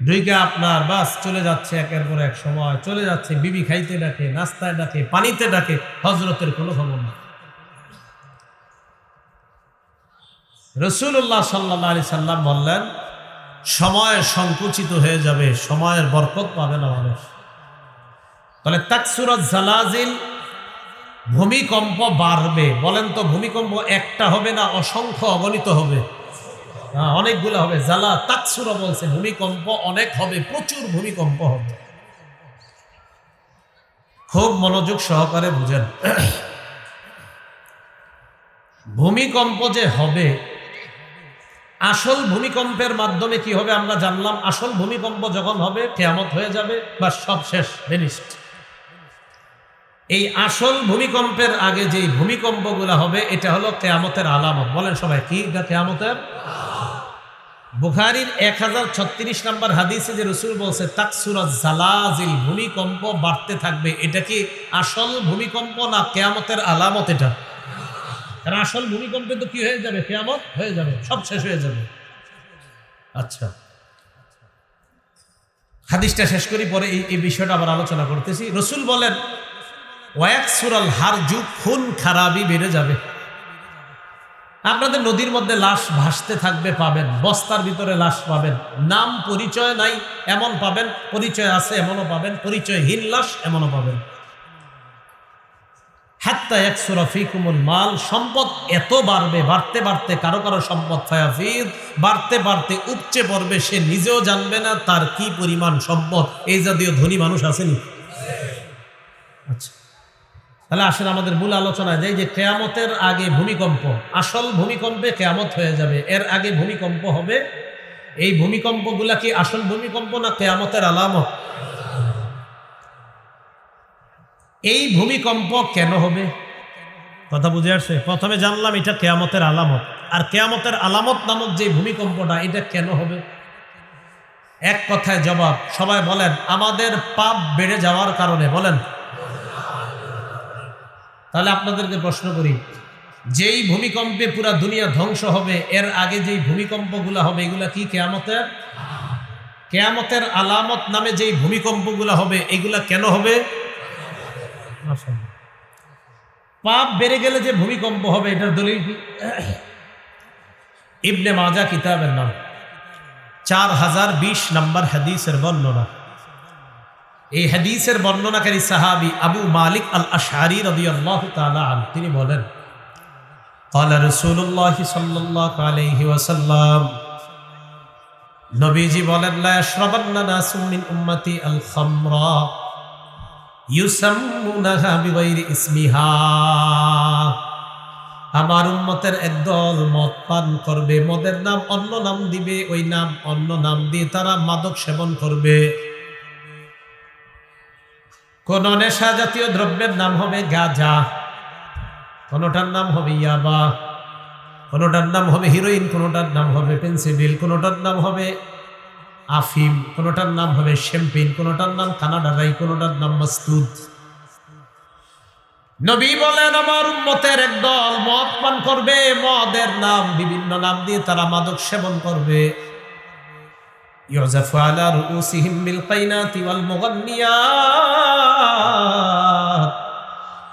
ঢুকে আপনার বাস চলে যাচ্ছে, একের পর এক সময় চলে যাচ্ছে, বিবি খাইতে ডাকে, নাস্তায় ডাকে, পানিতে ডাকে, হজরতের কোনো খবর না। রাসূলুল্লাহ সাল্লাল্লাহু আলাইহি সাল্লাম বললেন, সময় সংকুচিত হয়ে যাবে, সময়ের বরকত পাবে না মানুষ। তাহলে তাকসুরাজ জালাজিল, ভূমিকম্প বাড়বে। বলেন তো, ভূমিকম্প একটা হবে না, অসংখ্য অগণিত হবে? অনেকগুলো হবে। জালা তাকসুরা বলছে, ভূমিকম্প অনেক হবে, প্রচুর ভূমিকম্প হবে। খুব মনোযোগ সহকারে বুঝেন। ভূমিকম্প যে হবে, আসল ভূমিকম্পের মাধ্যমে কি হবে আমরা জানলাম। আসল ভূমিকম্প যখন হবে কিয়ামত হয়ে যাবে, বা সব শেষ, ফিনিশড। এই আসল ভূমিকম্পের আগে যেই ভূমিকম্পগুলো হবে, এটা হলো কিয়ামতের আলামত। বলেন সবাই, কি এটা? কিয়ামতের। বুখারীর 1036 নম্বর হাদিসে যে রাসূল বলছে তাকসুরাজ জালাজিল, ভূমিকম্প বাড়তে থাকবে, এটা কি আসল ভূমিকম্প না কিয়ামতের আলামত? এটা কারণ আসল ভূমিকম্পে তো কি হয়ে যাবে? কিয়ামত হয়ে যাবে, সব শেষ হয়ে যাবে। আচ্ছা, হাদিসটা শেষ করি, পরে এই বিষয়টা আবার আলোচনা করতেছি। রাসূল বলেন, ওয়াকসুরাল হারজু, খুন খারাপি বেড়ে যাবে। আপনাদের নদীর মধ্যে লাশ ভাসতে থাকবে, পাবেন। বস্তার ভিতরে লাশ পাবেন, নাম পরিচয় নাই এমন পাবেন, পরিচয় আছে এমনও পাবেন, পরিচয়হীন লাশ এমনও পাবেন। হাত্তা ইয়াকসুরা ফীকুমুল মাল, সম্পদ এত বাড়বে, বাড়তে বাড়তে কারো কারো সম্পদ ফায়াফিদ, বাড়তে বাড়তে উপচে পড়বে, সে নিজেও জানবে না তার কি পরিমাণ সম্পদ। এই জাতীয় ধনী মানুষ আসেনি? আচ্ছা, তাহলে আসেন আমাদের মূল আলোচনায় যাই, যে কিয়ামতের আগে ভূমিকম্প, আসল ভূমিকম্পে কিয়ামত হয়ে যাবে, এর আগে ভূমিকম্প হবে। এই ভূমিকম্পগুলা কি আসল ভূমিকম্প না কিয়ামতের আলামত? এই ভূমিকম্প কেন হবে? কথা বুঝে আসছে? প্রথমে জানলাম এটা কিয়ামতের আলামত, আর কিয়ামতের আলামত নামক যে ভূমিকম্পটা, এটা কেন হবে? এক কথায় জবাব, সবাই বলেন, আমাদের পাপ বেড়ে যাওয়ার কারণে। বলেন। তাহলে আপনাদেরকে প্রশ্ন করি, যেই ভূমিকম্পে পুরা দুনিয়া ধ্বংস হবে, এর আগে যেই ভূমিকম্পগুলো হবে, এগুলা কি কিয়ামতের? কিয়ামতের আলামত নামে যেই ভূমিকম্পগুলো হবে, এগুলা কেন হবে? পাপ বেড়ে গেলে যে ভূমিকম্প হবে, এটার দলিল কি? ইবনে মাজাহ কিতাবের নাম 4020 নম্বর হাদিসের বর্ণনা। এই হাদিসের বর্ণনাকারী সাহাবী আবু মালিক আল আশআরী রাদিয়াল্লাহু তাআলা আনহু, তিনি বলেন, ক্বালা রাসূলুল্লাহ সাল্লাল্লাহু আলাইহি ওয়াসাল্লাম, নবীজি বলেন, লা ইয়াশরাবান্না নাসুম মিন উম্মতি আল খামরা ইউসাম্মুনাহা বিগাইরি ইসমিহা, আমার উম্মতের একদল মদ পান করবে, মদের নাম অন্য নাম দিবে, ওই নাম অন্য নাম দিয়ে তারা মাদক সেবন করবে। কোন নেশা জাতীয় দ্রব্যের নাম হবে গাঁজা, কোনটার নাম হবে ইয়াবা, কোনটার নাম হবে হিরোইন, কোনটার নাম হবে পেন্সিডিল, কোনটার নাম হবে আফিম, কোনটার নাম হবে শ্যাম্পেন, কোনটার নাম কানাডারাই, কোনটার নাম মাস্তুদ। নবী বলেন, আমার উম্মতের একদল মদ পান করবে, মদের নাম বিভিন্ন নাম দিয়ে তারা মাদক সেবন করবে। ইউযাফু আলা রুউসিহিম বিল কাইনাতি ওয়াল মুগান্নিয়াত,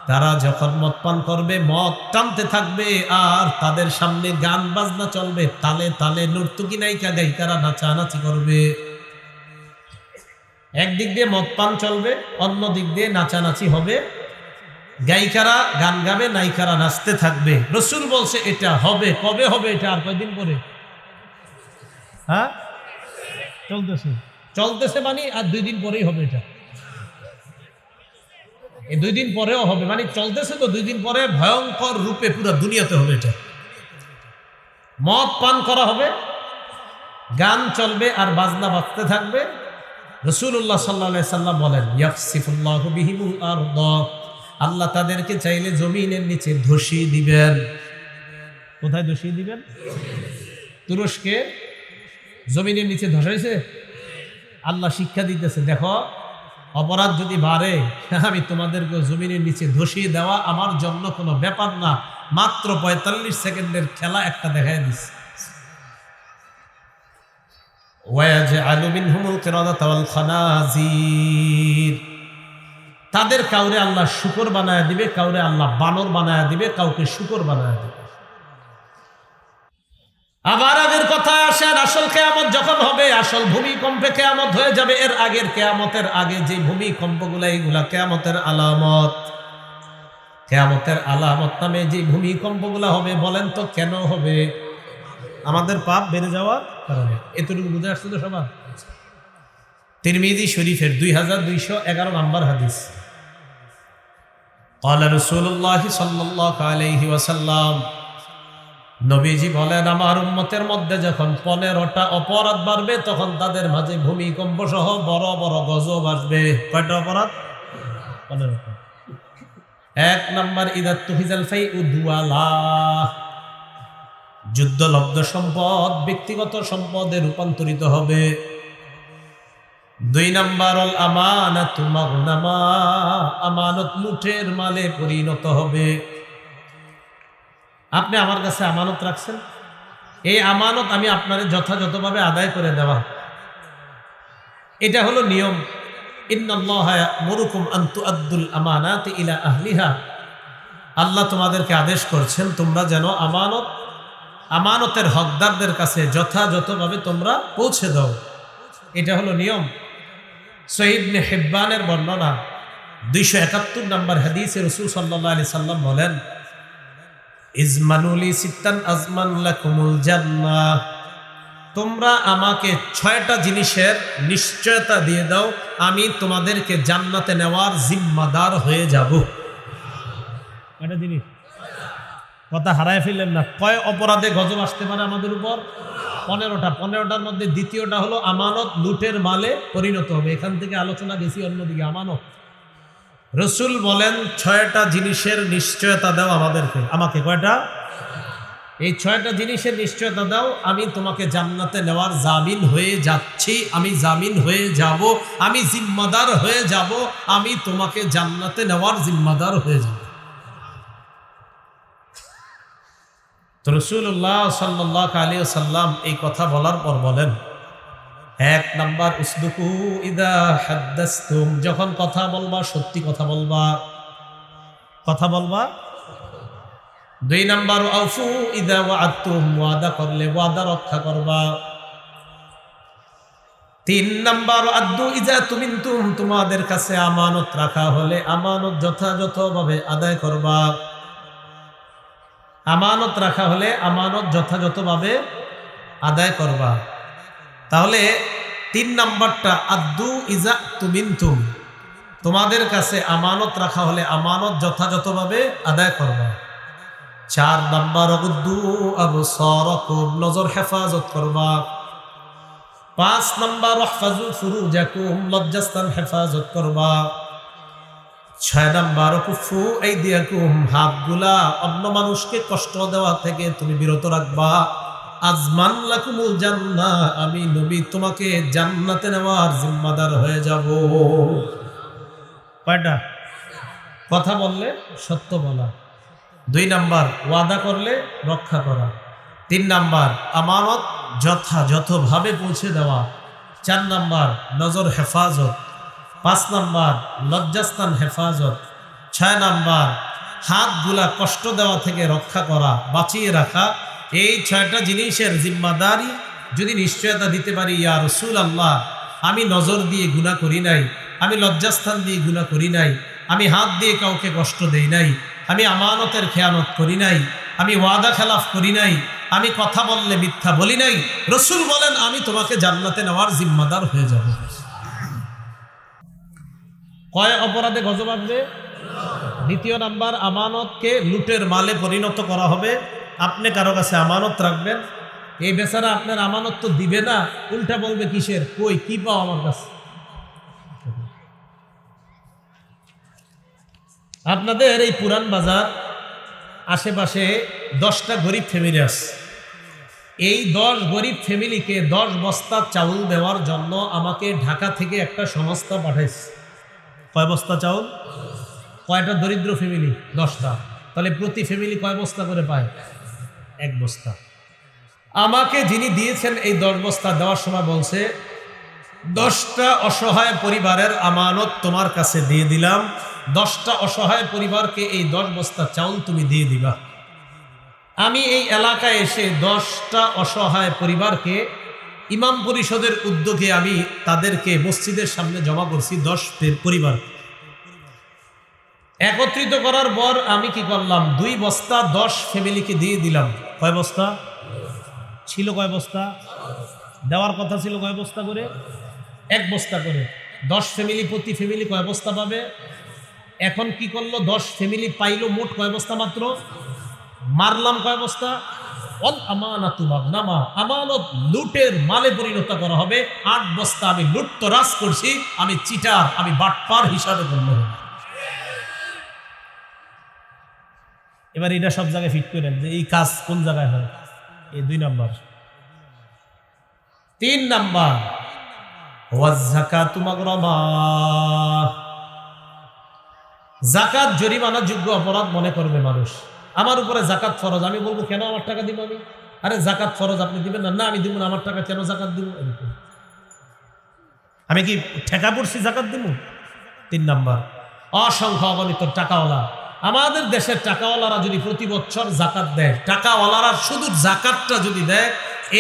তারা যখন মদ পান করবে মদ টানতে থাকবে আর তাদের সামনে গান বাজনা চলবে, তালে তালে নর্তকী নায়িকা গায়িকারা নাচানাচি করবে। একদিক দিয়ে মদ পান চলবে, অন্য দিক দিয়ে নাচানাচি হবে, গায়িকারা গান গাবে, নায়িকারা নাচতে থাকবে। রসুল বলছে এটা হবে। কবে হবে এটা? আর কয়দিন পরে। হ্যাঁ, চলতেছে মানে আর 2 দিন পরেই হবে। এটা এই 2 দিন পরেও হবে, মানে চলতেছে তো 2 দিন পরে ভয়ঙ্কর রূপে পুরো দুনিয়াতে হবে। এটা মদ পান করা হবে, গান চলবে আর বাজনা বাজতে থাকবে। রাসূলুল্লাহ সাল্লাল্লাহু আলাইহি সাল্লাম বলেন, ইয়াকসিফুল্লাহু বিহিমুল আরদ, আল্লাহ তাদেরকে চাইলে জমিনের নিচে ধসিয়ে দিবেন। কোথায় ধসিয়ে দিবেন? তুরস্কে জমিনের নিচে ধসাইছে। আল্লাহ শিক্ষা দিতেছে, দেখো অপরাধ যদি বাড়ে, আমি তোমাদেরকে জমিনের নিচে ধসিয়ে দেওয়া আমার জন্য কোনো ব্যাপার না, মাত্র 45 সেকেন্ডের খেলা একটা দেখায় দিচ্ছে। ওয়ায়াজআলু মিনহুমুল কিরাদাতা ওয়াল খানাজির, তাদের কাউরে আল্লাহ শুকর বানায় দিবে, কাউরে আল্লাহ বানর বানায় দিবে, কাউকে শুকর বানায় দিবে। আবার আগের কথা আসেন, আসল কিয়ামত যখন হবে, আসল ভূমিকম্পে কিয়ামত হয়ে যাবে। এর আগের কিয়ামতের আগে যে ভূমিকম্পগুলো, এইগুলা কিয়ামতের আলামত। কিয়ামতের আলামত নামে যে ভূমিকম্পগুলো হবে, বলেন তো কেন হবে? আমাদের পাপ বেড়ে যাওয়ার কারণে। এতটুকু বুঝে আসছে তো সবার? তিরমিজি শরীফের 2211 নম্বর হাদিস। ক্বালা রাসূলুল্লাহ সাল্লাল্লাহু আলাইহি ওয়াসাল্লাম, নবীজি বলেন, আমার উম্মতের মধ্যে যখন 15টা অপরাধ বাড়বে, তখন তাদের মাঝে ভূমিকম্প সহ বড় বড় গজব আসবে। কয়টা অপরাধ? 15টা। 1 নাম্বার, ইদাত তুহিজাল ফাইউ দুয়ালা, যুদ্ধলব্ধ সম্পদ ব্যক্তিগত সম্পদে রূপান্তরিত হবে। 2 নাম্বার, আল আমানাতু মাগনামা, আমানত লুটের মালে পরিণত হবে। আপনি আমার কাছে আমানত রাখছেন, এই আমানত আমি আপনার যথাযথভাবে আদায় করে দেওয়া, এটা হলো নিয়ম। ইন্নাল্লাহা ইয়া'মুরুকুম আন তু'আদ্দুল আমানাতি ইলা আহলিহা, আল্লাহ তোমাদেরকে আদেশ করছেন তোমরা যেন আমানতের হকদারদের কাছে যথাযথভাবে তোমরা পৌঁছে দাও। এটা হলো নিয়ম। সহিহ ইবনে হিব্বানের বর্ণনা 271 নম্বর হাদিসে রাসূল সাল্লাল্লাহু আলাইহি সাল্লাম বলেন, ইজমানুলি সিত্তান আজমান লাকুমুল জান্নাহ, তোমরা আমাকে 6টা জিনিসের নিশ্চয়তা দিয়ে দাও, আমি তোমাদেরকে জান্নাতে নেওয়ার জিম্মাদার হয়ে যাব। কয়টা জিনিস? কথা হারায় ফেললেন না। কয় অপরাধে গজব আসতে পারে আমাদের উপর? 15টা। 15টার মধ্যে দ্বিতীয়টা হলো আমানত লুটের মালে পরিণত হবে। এখান থেকে আলোচনা গেছি অন্যদিকে। আমানত, রসুল বলেন 6টা জিনিসের নিশ্চয়তা দাও আমাকে। কয়টা? এই 6টা জিনিসের নিশ্চয়তা দাও, আমি তোমাকে জান্নাতে নেওয়ার জামিন হয়ে যাচ্ছি, আমি জামিন হয়ে যাব, আমি জিম্মাদার হয়ে যাব, আমি তোমাকে জান্নাতে নেওয়ার জিম্মাদার হয়ে যাব। তো রাসূলুল্লাহ সাল্লাল্লাহু আলাইহি ওয়াসাল্লাম এই কথা বলার পর বলেন, 1 নাম্বার, উসদুকু ইদা হাদ্দাসতুম, যখন কথা বলবা সত্যি কথা বলবা। 2 নাম্বার, আউফু ইদা ওয়া'আদতুম, ওয়াদা করলে ওয়াদা রক্ষা করবা। 3 নাম্বার, আদ্দু ইজা তুমিনতুম, তোমাদের কাছে আমানত রাখা হলে আমানত যথাযথভাবে আদায় করবা। আমানত রাখা হলে আমানত যথাযথভাবে আদায় করবা। তাহলে 3 নাম্বারটা, আদ্দু ইজা তুমিনতুম, তোমাদের কাছে আমানত রাখা হলে আমানত যথাযথভাবে আদায় করবা। 4 নাম্বার, উদ্দু আবসারাকুম, নজর হেফাজত করবা। 5 নাম্বার, ইহফাজু ফুরুজাকুম, লজ্জাস্থান হেফাজত করবা। 6 নাম্বার, কুফু আইদিয়াকুম, হাতগুলা অন্য মানুষকে কষ্ট দেওয়া থেকে তুমি বিরত রাখবা। আজমান লাকুমুল জান্নাহ, আমি নবী তোমাকে জান্নাতে নেওয়ার জিম্মাদার হয়ে যাব। কয়টা? কথা বললে সত্য বলা। 2 নাম্বার, ওয়াদা করলে রক্ষা করা। 3 নাম্বার, আমানত যথাযথভাবে পৌঁছে দেওয়া। 4 নাম্বার, নজর হেফাজত। 5 নাম্বার, লজ্জাস্থান হেফাজত। 6 নাম্বার হাতগুলা কষ্ট দেওয়া থেকে রক্ষা করা, বাঁচিয়ে রাখা। এই 6টা জিনিসের জিম্মাদারি যদি নিশ্চয়তা দিতে পারি, ইয়া রাসূলুল্লাহ আমি নজর দিয়ে গুনাহ করি নাই, আমি লজ্জাস্থান দিয়ে গুনাহ করি নাই, আমি হাত দিয়ে কাউকে কষ্ট দেই নাই, আমি আমানতের খেয়ানত করি নাই, আমি ওয়াদা খেলাফ করি নাই, আমি কথা বললে মিথ্যা বলি নাই, রাসূল বলেন আমি তোমাকে জান্নাতে নেওয়ার জিম্মাদার হয়ে যাব। কয় অপরাধে গজব আসবে? দ্বিতীয় নাম্বার, আমানতকে লুটের মালে পরিণত করা হবে। আপনি কারো কাছে আমানত রাখবেন, এই বেচারা আপনার আমানত তো দিবে না, উল্টা বলবে কিসের, কই কি পাও আমার কাছে। আপনাদের এই পুরান বাজার আশেপাশে 10টা গরিব ফ্যামিলি আছে। এই 10 গরিব ফ্যামিলিকে 10 বস্তা চাউল দেওয়ার জন্য আমাকে ঢাকা থেকে একটা সংস্থা পাঠাইছে। কয় বস্তা চাউল? কয়টা দরিদ্র ফ্যামিলি? 10টা। তাহলে প্রতি ফ্যামিলি কয় বস্তা করে পায়? 1 বস্তা। আমাকে যিনি দিয়েছেন এই 10 বস্তা দেওয়ার সময় বলছে 10টা অসহায় পরিবারের আমানত তোমার কাছে দিয়ে দিলাম, 10টা অসহায় পরিবারকে এই 10 বস্তা চাউল তুমি দিয়ে দিবা। আমি এই এলাকায় এসে 10টা অসহায় পরিবারকে ইমাম পরিষদের উদ্যোগে আমি তাদেরকে মসজিদের সামনে জমা করছি। 10 পরিবার একত্রিত করার পর আমি কি করলাম, 2 বস্তা 10 ফ্যামিলিকে দিয়ে দিলাম। কয় বস্তা ছিল? কয় বস্তা দেওয়ার কথা ছিল? কয় বস্তা করে? 1 বস্তা করে। 10 ফ্যামিলি, প্রতি ফ্যামিলি কয় বস্তা পাবে? এখন কি করলো, 10 ফ্যামিলি পাইলো মোট কয় বস্তা? মাত্র মারলাম কয় বস্তা? আমানাতু মাগনামা, আমানত লুটের মালে পরিণত করা হবে। 8 বস্তা আমি লুটতরাজ করছি, আমি চিটার, আমি বাটপার হিসাবে গণ্য হব। এবার এটা সব জায়গায় ফিট করেন যে এই কাজ কোন জায়গায় হয়। এই 2 নাম্বার। 3 নাম্বার, ওয়াজ যাকাতু মাগরামা, যাকাত জরিমানা যোগ্য অপরাধ মনে করবে মানুষ। আমার উপরে যাকাত ফরজ, আমি বলবো কেন আমার টাকা দিব আমি? আরে যাকাত ফরজ, আপনি দিবেন না? না আমি দিব না, আমার টাকা কেন যাকাত দিব? আমি কি ঠেকা পড়ছি যাকাত দিব? 3 নাম্বার, অসংখ্য অগণিত টাকাওয়ালা। আমাদের দেশের টাকাওয়ালারা যদি প্রতি বছর যাকাত দেয়, টাকাওয়ালারা শুধু যাকাতটা যদি দেয়,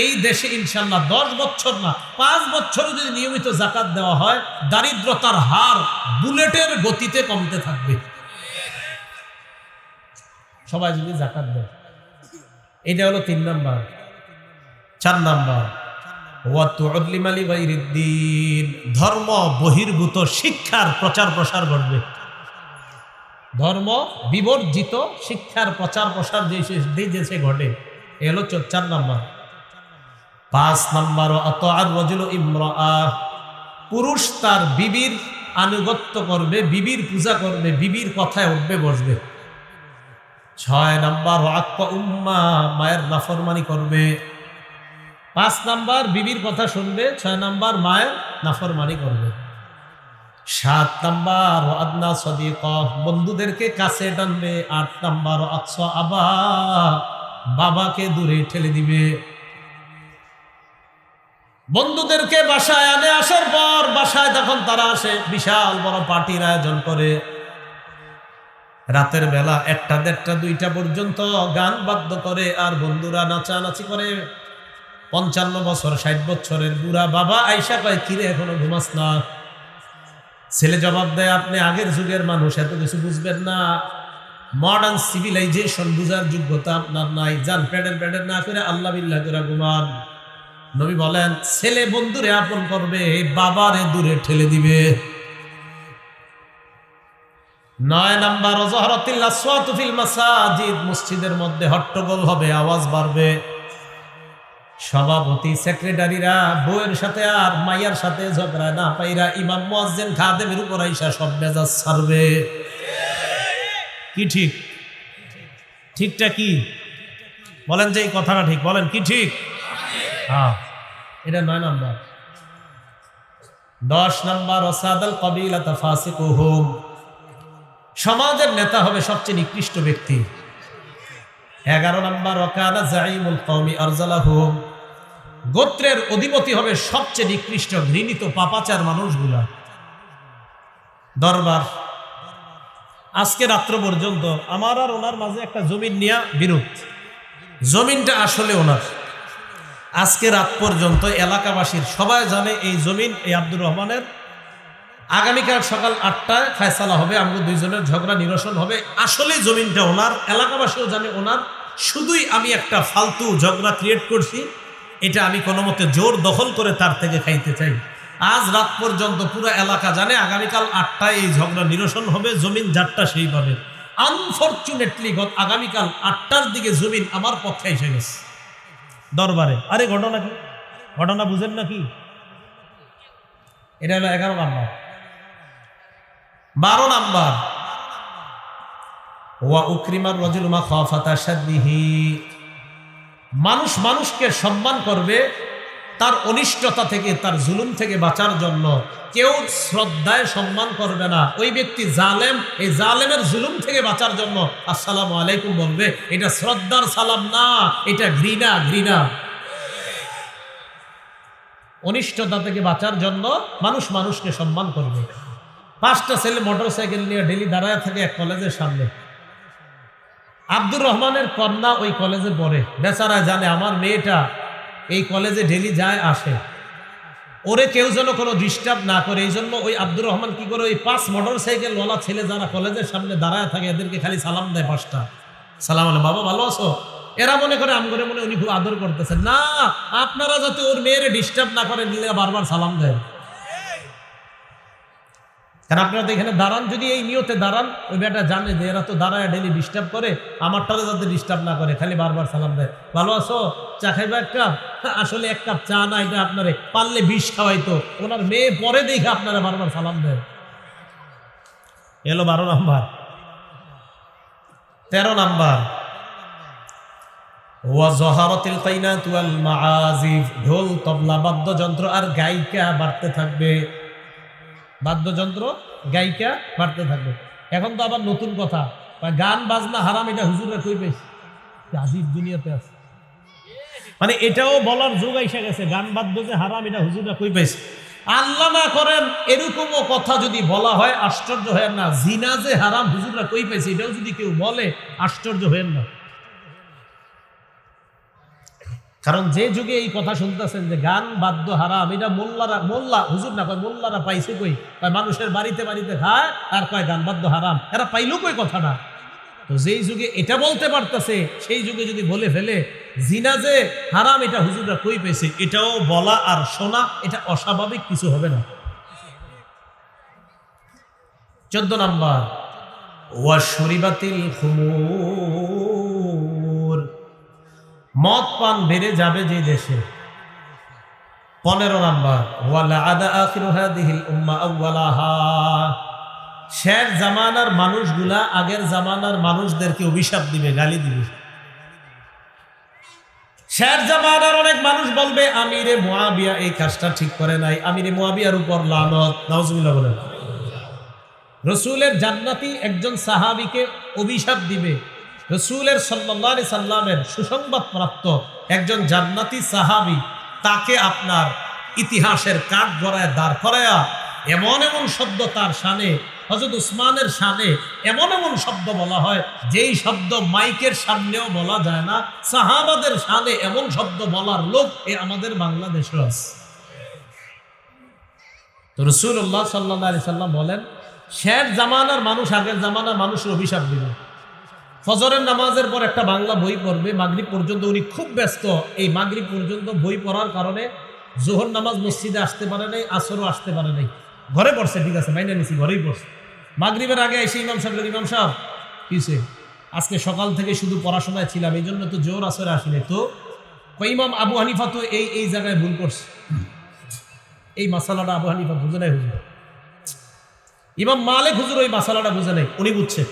এই দেশে ইনশাল্লাহ 10 বছর না 5 বছরও যদি নিয়মিত যাকাত দেওয়া হয়, দারিদ্রতার হার বুলেটের গতিতে কমতে থাকবে। সবাই যদি যাকাত দেয়। এটা হলো 3 নাম্বার। 4 নাম্বার, ধর্ম বহির্ভূত শিক্ষার প্রচার প্রসার ঘটবে। ধর্ম বিবর্জিত শিক্ষার প্রচার প্রসার যে ঘটে, এ হলো 4 নাম্বার। 5 নাম্বার, পুরুষ তার বিবির আনুগত্য করবে, বিবির পূজা করবে, বিবির কথায় উঠবে বসবে। 6 নাম্বার, মায়ের নাফরমানি করবে। 5 নাম্বার বিবির কথা শুনবে, 6 নাম্বার মায়ের নাফরমানি করবে। 7 নাম্বার, আদনা সদিকা, বন্ধুদেরকে কাছে টানবে। 8 নাম্বার, আকসা আবা, বাবাকে দূরে ঠেলে দিবে। বন্ধুদেরকে বাসায় আনে, আসার পর বাসায় যখন তারা আসে বিশাল বড় পার্টির আয়োজন করে। রাতের বেলা 1টা, 1:30, 2টা পর্যন্ত গান বাদ্য করে আর বন্ধুরা নাচানাচি করে। 55 বছর 60 বছরের বুড়া বাবা আইসা কয়, কিরে এখনো ঘুমাস না? ছেলে জবাব দেয়, আপনি আগের যুগের মানুষ, এত কিছু বুঝবেন না। মডার্ন সিভিলাইজেশন বুঝার যোগ্যতা আপনার নাই। যান প্যাডেল না করে আল্লাহ বিল্লাহ করে ঘুমান। নবী বলেন, ছেলে বন্ধুরে আপন করবে, বাবারে দূরে ঠেলে দিবে। 9 নাম্বার, ওয়াজহারাতিল আসওয়াতু ফিল মাসাজিদ, মসজিদের মধ্যে হট্টগোল হবে, আওয়াজ বাড়বে। সভাপতি সেক্রেটারিরা বউয়ের সাথে আর মাইয়ার সাথে ঝগড়া না পাইরা ইমাম মুয়াজ্জিন খাদেমের উপর আইসা সব মেজাজ ছাড়বে। কি ঠিক? ঠিকটা কি বলেন? যে এই কথাটা ঠিক বলেন, কি ঠিক? হ্যাঁ, এটা 9 নাম্বার। 10 নাম্বার, ওয়াসাদাল কবিলাতা ফাসিকুহুম, সমাজের নেতা হবে সবচেয়ে নিকৃষ্ট ব্যক্তি। 11 নাম্বার, ওয়াকানা জাইমুল কওমি আরজালাহুম, গোত্রের অধিপতি হবে সবচেয়ে নিকৃষ্ট ঘৃণিত পাপাচার মানুষগুলা। দরবার আজকে রাত্র পর্যন্ত আমার আর ওনার মাঝে একটা জমিন নিয়ে বিরোধ। জমিনটা আসলে ওনার। আজকে রাত পর্যন্ত এলাকাবাসীর সবাই জানে এই জমিন এই আব্দুর রহমানের। আগামীকাল সকাল 8টায় ফয়সালা হবে, আমাদের দুইজনের ঝগড়া নিরসন হবে। আসলে জমিনটা ওনার, এলাকাবাসীও জানে ওনার। শুধুই আমি একটা ফালতু ঝগড়া ক্রিয়েট করছি, এটা আমি কোনো মতে জোর দখল করে তার থেকে খাইতে চাই। আজ রাত পর্যন্ত পুরো এলাকা জানে আগামীকাল 8টায় এই ঝগড়া নিরসন হবে, জমিন যারটা সেই পাবে। আনফরচুনেটলি আগামীকাল 8টার দিকে জমিন আমার পক্ষে এসে গেছে দরবারে। আরে ঘটনা কি? ঘটনা বুঝেন নাকি? এটা হলো 11 নাম্বার। 12 নাম্বার, ওয়া উকরিমার রাজুলু মা খাফাতা শাদ্দিহি, মানুষ মানুষকে সম্মান করবে তার অনিষ্টতা থেকে, তার জুলুম থেকে বাঁচার জন্য। কেউ শ্রদ্ধায় সম্মান করবে না, ওই ব্যক্তি জালেম, এই জালেমের জুলুম থেকে বাঁচার জন্য আসসালামু আলাইকুম বলবে। এটা শ্রদ্ধার সালাম না, এটা ঘৃণা। ঘৃণা। অনিষ্টতা থেকে বাঁচার জন্য মানুষ মানুষকে সম্মান করবে। 5টা ছেলে মোটর সাইকেল নিয়ে ডেলি দাঁড়ায় থাকে এক কলেজের সামনে। আব্দুর রহমানের কন্যা ওই কলেজে পড়ে, বেচারা জানে আমার মেয়েটা এই কলেজে ডেলি যায় আসে, ওরে কেউ যেন কোনো ডিস্টার্ব না করে। এই জন্য ওই আব্দুর রহমান কি করে, ওই 5 মোটর সাইকেলওয়ালা ছেলে যারা কলেজের সামনে দাঁড়ায় থাকে এদেরকে খালি সালাম দেয় 5টা। সালাম আলাইকুম, বাবা ভালো আছো? এরা মনে করে আমগরে মনে উনি খুব আদর করতেছেন। না, আপনারা যাতে ওর মেয়েরে ডিস্টার্ব না করেন দিলে বারবার সালাম দেয়। কারণ আপনারা তো এখানে দাঁড়ান, যদি এই নিয়তে দাঁড়ান, ওই বেটা জানে যে এরা তো দাঁড়ায় ডেলি ডিস্টার্ব করে, আমারটারে যাতে ডিস্টার্ব না করে খালি বারবার সালাম দেয়। ভালো আছো? চা খাইবা এক কাপ? আসলে এক কাপ চা না, এটা আপনারে পারলে 20 খাওয়াইতো। ওনার মেয়ে পরে দেখে আপনারা বারবার সালাম দেয়। এলো 12 নাম্বার। 13 নাম্বার, ওয়া যাহারাতিল কাইনাত ওয়াল মাআজিফ, ঢোল তবলা বাদ্যযন্ত্র আর গায়িকা বাড়তে থাকবে। বাদ্যযন্ত্র গায়িকা বাড়তে থাকবে। এখন তো আবার নতুন কথা, গান বাজনা হারাম, এটা হুজুররা কই পেয়েছে? আজিব দুনিয়াতে আছে, মানে এটাও বলার যুগ এসে গেছে। গান বাদ্য যে হারাম, এটা হুজুররা কই পেয়েছে? আল্লাহ না করেন এরকমও কথা যদি বলা হয় আশ্চর্য হয় না। জিনা যে হারাম, হুজুররা কই পেয়েছে? এটাও যদি কেউ বলে আশ্চর্য হয় না। কারণ যে যুগে এই কথা শুনতেছেন যে গান বাদ্য হারাম, এটা মোল্লা হুজুর না কয়, মোল্লারা পাইছে কই? কয় মানুষের বাড়িতে বাড়িতে খায় আর কয় গান বাদ্য হারাম। এরা পাইলো কই কথাটা? তো যেই যুগে এটা বলতে পারতেছে, সেই যুগে যদি বলে ফেলে জিনা যে হারাম, এটা হুজুররা কই পেয়েছে, এটাও বলা আর শোনা, এটা অস্বাভাবিক কিছু হবে না। 14 নাম্বার, ওয়া শুরিবাতিল খুমুর, মদ পান বেড়ে যাবে যে দেশে। 15 নাম্বার, ওয়ালা আদা আখিরু হাদিহিল উম্মাহ আউওয়ালাহা, শেষ জামানার মানুষগুলা আগের জামানার মানুষদেরকে অভিশাপ দিবে, গালি দিবে। শেষ জামানার অনেক মানুষ বলবে আমিরে মুআবিয়া এই কাজটা ঠিক করে নাই, আমিরে মুআবিয়ার উপর লানত। নাউজুবিল্লাহ বলেন। রাসূলের জান্নাতি একজন সাহাবীকে অভিশাপ দিবে। রাসূলের সাল্লাল্লাহু আলাইহি সাল্লামের সুসংবাদ প্রাপ্ত একজন জান্নাতি সাহাবী, তাকে আপনার ইতিহাসের কাঠ গড়ায় দাঁড় করায়া এমন এমন শব্দ তার শানে, হযরত উসমানের শানে এমন এমন শব্দ বলা হয় যেই শব্দ মাইকের সামনেও বলা যায় না। সাহাবাদের শানে এমন শব্দ বলার লোক আমাদের বাংলাদেশে আছে। তো রাসূলুল্লাহ সাল্লাল্লাহু আলাইহি সাল্লাম বলেন, শেষ জামানার মানুষ আগের জামানার মানুষের অভিশাপ দিবে। ফজরের নামাজের পর একটা বাংলা বই পড়বে, মাগরিব পর্যন্ত উনি খুব ব্যস্ত। এই মাগরিব পর্যন্ত বই পড়ার কারণে জোহর নামাজ মসজিদে আসতে পারে নাই, আসরও আসতে পারে নাই। ঘরে পড়ছে, ঠিক আছে, মাইনে নিছি, ঘরেই পড়ছে। মাগরিবের আগে এসে ইমাম সাহেব, ইমাম সাহেব কিসে আজকে সকাল থেকে শুধু পড়াশোনায় ছিলাম, এই জন্য তো জোহর আসরে আসিনি। তো ইমাম আবু হানিফা তো এই জায়গায় ভুল করছে, এই মাসালাটা আবু হানিফা বুঝে নাই হুজুর। ইমাম মালিক হুজুর ওই মাসালাটা বুঝে নাই, উনি বুঝছে।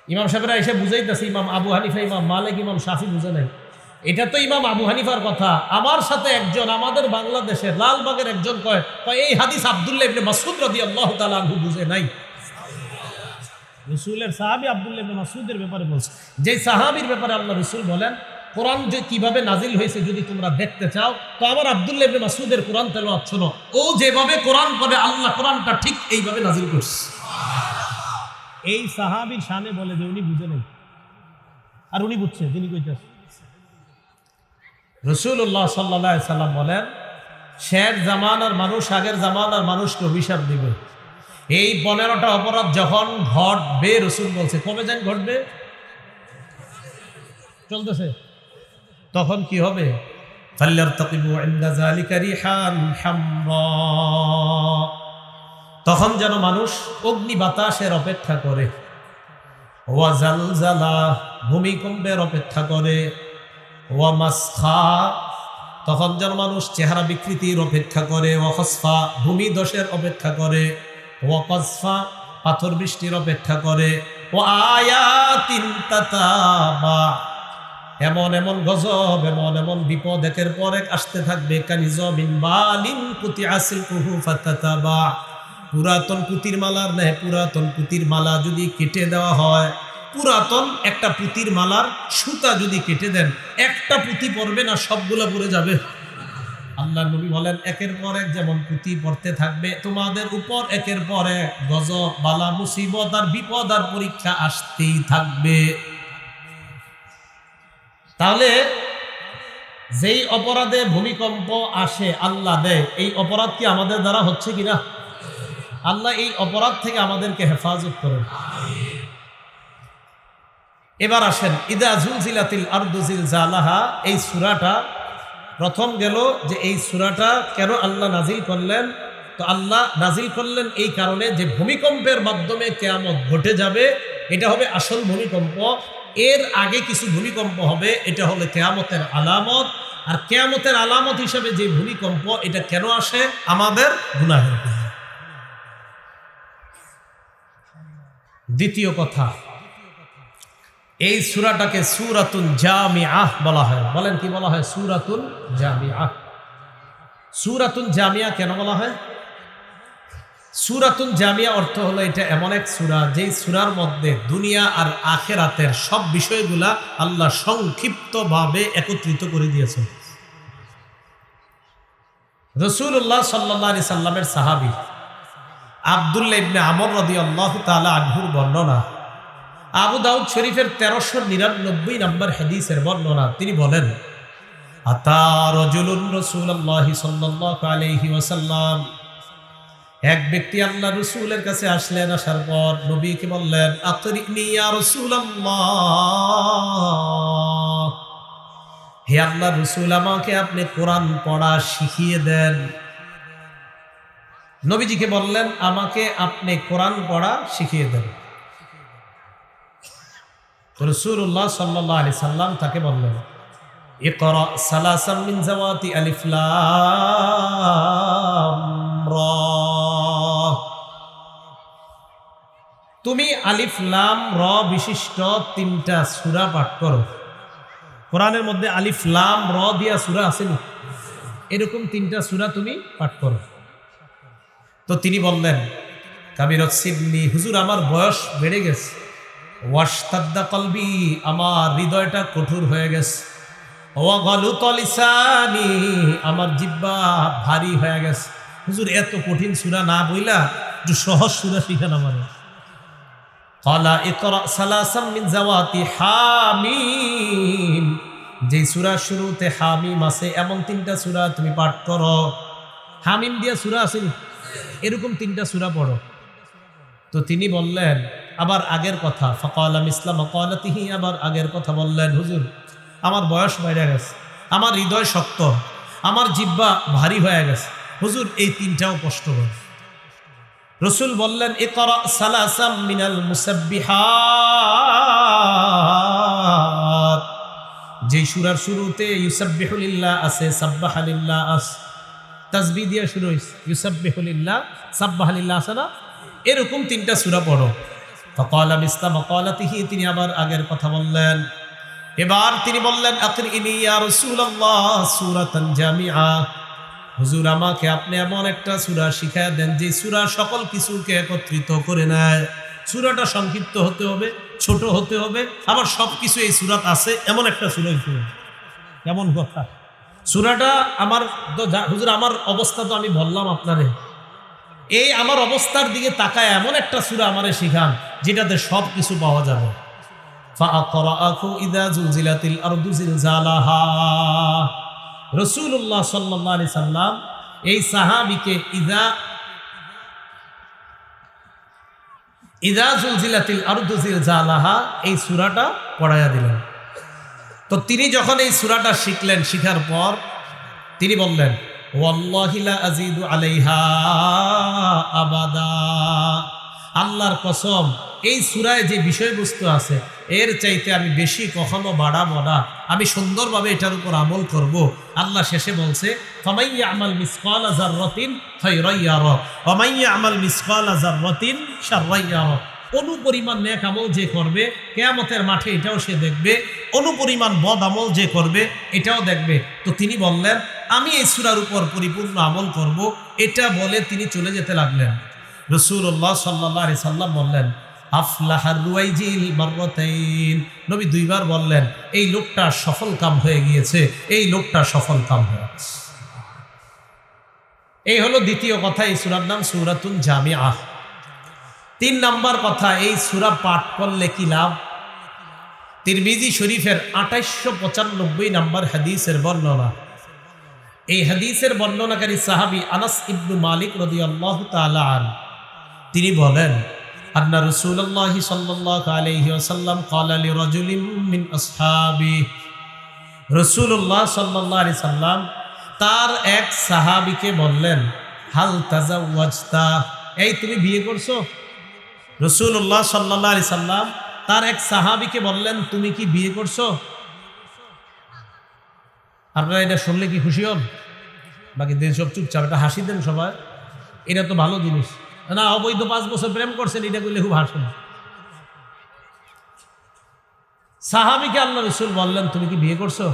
ইমাম সাহেবরা এসে বুঝাইতেছে ইমাম আবু হানিফা, ইমাম মালিক, ইমাম শাফি বুঝে নাই। এটা তো ইমাম আবু হানিফার কথা। আমার সাথে একজন আমাদের বাংলাদেশের লালবাগের একজন কয় এই হাদিস আব্দুল্লাহ ইবনে মাসউদ রাদিয়াল্লাহু তাআলা আনহু বুঝে নাই। রাসূলের সাহাবী আব্দুল্লাহ ইবনে মাসউদের ব্যাপারে বলছে, যে সাহাবীর ব্যাপারে আল্লাহ রাসূল বলেন কোরআন যে কিভাবে নাজিল হয়েছে যদি তোমরা দেখতে চাও তো আমার আব্দুল্লাহ ইবনে মাসউদের কোরআন তেলাওয়াত শোনো। ও যেভাবে কোরআন পড়ে আল্লাহ কোরআনটা ঠিক এইভাবে নাজিল করছে। এই সাহাবীর শানে বলে যে উনি বুঝে নেই, আর উনি বুঝছে, তিনি কইতেছে। রাসূলুল্লাহ সাল্লাল্লাহু আলাইহি সাল্লাম বলেন, শেষ জামানার মানুষ আগের জামানার মানুষকে অভিশাপ দিবে। এই 15টা অপরাধ যখন ঘটবে, রাসূল বলছে কবে জানি ঘটবে, চলতেছে, তখন কি হবে? ফাল্যারতাকিবু ইনদা যালিকা রিহান হামরা, তখন যেন মানুষ অগ্নি বাতাসের অপেক্ষা করে, ওয়া জালজালা, ভূমিকম্পের অপেক্ষা করে, ওয়া মাসখা, তখন যেন মানুষ চেহারা বিকৃতির অপেক্ষা করে, ওয়া খসফা, ভূমি ধসের অপেক্ষা করে, ওয়া কসফা, পাথর বৃষ্টির অপেক্ষা করে, ওয়া আয়াতিন তাতাবা, এমন এমন গজব, এমন এমন বিপদ একের পর এক আসতে থাকবে। কানিজমিন বালিন কুতিয়া সিলকুহু ফাতাতাবা, পুরাতন পুতির মালার ন্যায় পুরাতন পুতির মালা যদি কেটে দেওয়া হয়, পুরাতন একটা পুতির মালার সুতা যদি কেটে দেন, একটা পুঁতি পড়বে না, সবগুলো পড়ে যাবে। আল্লাহ নবী বলেন, একের পর এক যেমন পুঁতি পড়তে থাকবে, তোমাদের উপর একের পর এক গজব, বালা, মুসিবত আর বিপদ আর পরীক্ষা আসতেই থাকবে। তাহলে যেই অপরাধে ভূমিকম্প আসে আল্লাহ দেয়, এই অপরাধ কি আমাদের দ্বারা হচ্ছে কিনা? আল্লাহ এই অপরাধ থেকে আমাদেরকে হেফাজত করেন। এবার আসেন, ইদা জুলজিলাতিল আরদু জিলজালাহা, এই সূরাটা প্রথম গেল যে এই সূরাটা কেন আল্লাহ নাজিল করলেন। তো আল্লাহ নাজিল করলেন এই কারণে যে ভূমিকম্পের মাধ্যমে কিয়ামত ঘটে যাবে, এটা হবে আসল ভূমিকম্প। এর আগে কিছু ভূমিকম্প হবে, এটা হলো কিয়ামতের আলামত। আর কিয়ামতের আলামত হিসেবে যে ভূমিকম্প, এটা কেন আসে? আমাদের গুনাহের কারণে। দ্বিতীয় কথা, এই সূরাটাকে সূরাতুল জামিআহ বলা হয়। বলেন কি বলা হয়? সূরাতুল জামিআহ। সূরাতুল জামিআহ কেন বলা হয়? সূরাতুল জামিআহ অর্থ হলো এটা এমন এক সূরা, যেই সূরার মধ্যে দুনিয়া আর আখিরাতের সব বিষয়গুলা আল্লাহ সংক্ষিপ্তভাবে একত্রিত করে দিয়েছেন। রাসূলুল্লাহ সাল্লাল্লাহু আলাইহি সাল্লামের সাহাবী আব্দুল্লাহ ইবনে আমর রাদিয়াল্লাহু তাআলা আনহুর বর্ণনা, আবু দাউদ শরীফের 1399 নম্বর হাদিসের বর্ণনা। তিনি বলেন, আতা রাজুলুন রাসূলুল্লাহ সাল্লাল্লাহু আলাইহি ওয়াসাল্লাম, এক ব্যক্তি আল্লাহ রাসূলের কাছে আসলেন। আসার পর নবীকে বললেন, আকরিনি ইয়া রাসূলুল্লাহ, হে আল্লাহ রাসূল, আমাকে আপনি কোরআন পড়া শিখিয়ে দেন। নবীজিকে বললেন, আমাকে আপনি কোরআন পড়া শিখিয়ে দেন। তো রাসূলুল্লাহ সাল্লাল্লাহু আলাইহি সাল্লাম তাকে বললেন, ইকরা সালাসাম মিন জাওয়াতি আলিফ লাম রা, তুমি আলিফ লাম র বিশিষ্ট 3টা সূরা পাঠ করো। কোরআনের মধ্যে আলিফ লাম র দিয়া সূরা আছে না? এরকম 3টা সূরা তুমি পাঠ করো। তো তিনি বললেন, কাবিরত সিবনি, হুজুর আমার বয়স বেড়ে গেছে। ওয়াশতাদ্দা কলবি, আমার হৃদয়টা কঠোর হয়ে গেছে। ওয়া গালুতা লিসানি, আমার জিহ্বা ভারী হয়ে গেছে। হুজুর এত কঠিন সূরা না বইলা একটু সহজ সূরা শিখান আমারে। ক্বালা ইকরা সালাসাম মিন জাওয়াতি হামিম, যে সূরা শুরুতে হামিম আছে এমন 3টা সূরা তুমি পাঠ করো। হামিম দিয়া সূরা আছে, এরকম 3টা সূরা পড়ো। তো তিনি বললেন আবার আগের কথা, ফাকালা মিসলা মাকালাতিহি, আবার আগের কথা বললেন, হুজুর আমার বয়স বেড়ে গেছে, আমার হৃদয় শক্ত, আমার জিহ্বা ভারী হয়ে গেছে, হুজুর এই 3টাও কষ্ট হয়। রাসূল বললেন, ইকরা সালাসাম মিনাল মুসাব্বিহাত, যে সূরার শুরুতে ইউসাব্বিহু লিল্লাহ আছে, সাব্বাহা লিল্লাহ আছে, তাসবিহ দিয়ে শুরু হইছে, ইউসাব্বিহু লিল্লাহ, সাব্বাহা লিল্লাহ আছে না, এরকম 3টা সূরা পড়ো। ফাকালা মিসলা মাকালাতিহি, তিনি আবার আগের কথা বললেন। এবার তিনি বললেন, আকরিনি ইয়া রাসূলুল্লাহ সূরাতান জামিআহ, হুজুর আমাকে আপনি এমন একটা সূরা শিখায়া দেন যে সূরা সকল কিছুকে একত্রিত করে নেয়। সূরাটা সংক্ষিপ্ত হতে হবে, ছোট হতে হবে, আবার সব কিছু এই সূরাত আছে, এমন একটা সূরা হইতে হবে। কেমন কথা? সূরাটা আমার হুজুর আমার অবস্থা তো আমি বললাম আপনারে, এই আমার অবস্থার দিকে তাকায় এমন একটা সূরা আমারে শিখান যেটাতে সব কিছু পাওয়া যাবে। ফাআকরাআকু ইযা জুলজিলাতিল আরদু জিলজালাহা। রাসূলুল্লাহ সাল্লাল্লাহু আলাইহি সাল্লাম এই সাহাবীকে ইযা জুলজিলাতিল আরদু জিলজালাহা এই সূরাটা পড়ায়া দিলেন। তো তিনি যখন এই সূরাটা শিখলেন, শিখার পর তিনি বললেন, ওয়াল্লাহি লা আযীদু আলাইহা আবাদা। আল্লাহর কসম, এই সূরায় যে বিষয়বস্তু আছে এর চাইতে আমি বেশি কখনো বাড়াবো না, আমি সুন্দরভাবে এটার উপর আমল করব। আল্লাহ শেষে বলছে, ফামান ইয়ামাল মিসকালা যাররাতিন খায়রান ইয়ারা ওয়া মান ইয়ামাল মিসকালা যাররাতিন শাররান ইয়ারা। অনুপরিমাণ নেক আমল যে করবে কিয়ামতের মাঠে এটাও সে দেখবে, অনুপরিমাণ বদ আমল যে করবে এটাও দেখবে। তো তিনি বললেন, আমি এই সূরার উপর পরিপূর্ণ আমল করব। এটা বলে তিনি চলে যেতে লাগলেন। রাসূলুল্লাহ সাল্লাল্লাহু আলাইহি সাল্লাম বললেন, আফলাহার রুয়াইজিল মাররাতাইন। নবী দুইবার বললেন, এই লোকটা সফল কাম হয়ে গিয়েছে, এই লোকটা সফল কাম হয়ে গেছে। এই হলো দ্বিতীয় কথা, এই সূরার নাম সূরাতুন জামিআহ। 3 নাম্বার কথা, এই সূরা পাঠ করলে কি লাভ? তিরমিজি শরীফের 2895 নাম্বার হাদিসের বর্ণনা। এই হাদিসের বর্ণনাকারী সাহাবী আনাস ইবনে মালিক রাদিয়াল্লাহু তাআলা আনহু, তিনি বলেন, আন্না রাসূলুল্লাহ সাল্লাল্লাহু আলাইহি ওয়াসাল্লাম ক্বালা লিরাজুলিন মিন আসহাবি। রাসূলুল্লাহ সাল্লাল্লাহু আলাইহি সাল্লাম তার এক সাহাবীকে বললেন, হাল তাজাওয়াজতা, এই তুমি বিয়ে করছো? রাসূলুল্লাহ সাল্লাল্লাহু আলাইহি সাল্লাম তার এক সাহাবীকে বললেন, তুমি কি বিয়ে করছো? আপনারা এটা শুনলে কি খুশি হন? বাকি দেন সব চুপচাপ, এটা হাসি দেন সবাই, এটা তো ভালো জিনিস না। অবৈধ 5 বছর প্রেম করছেন, এটা করলে খুব হাসেন। সাহাবীকে আল্লাহ রাসূল বললেন, তুমি কি বিয়ে করছো?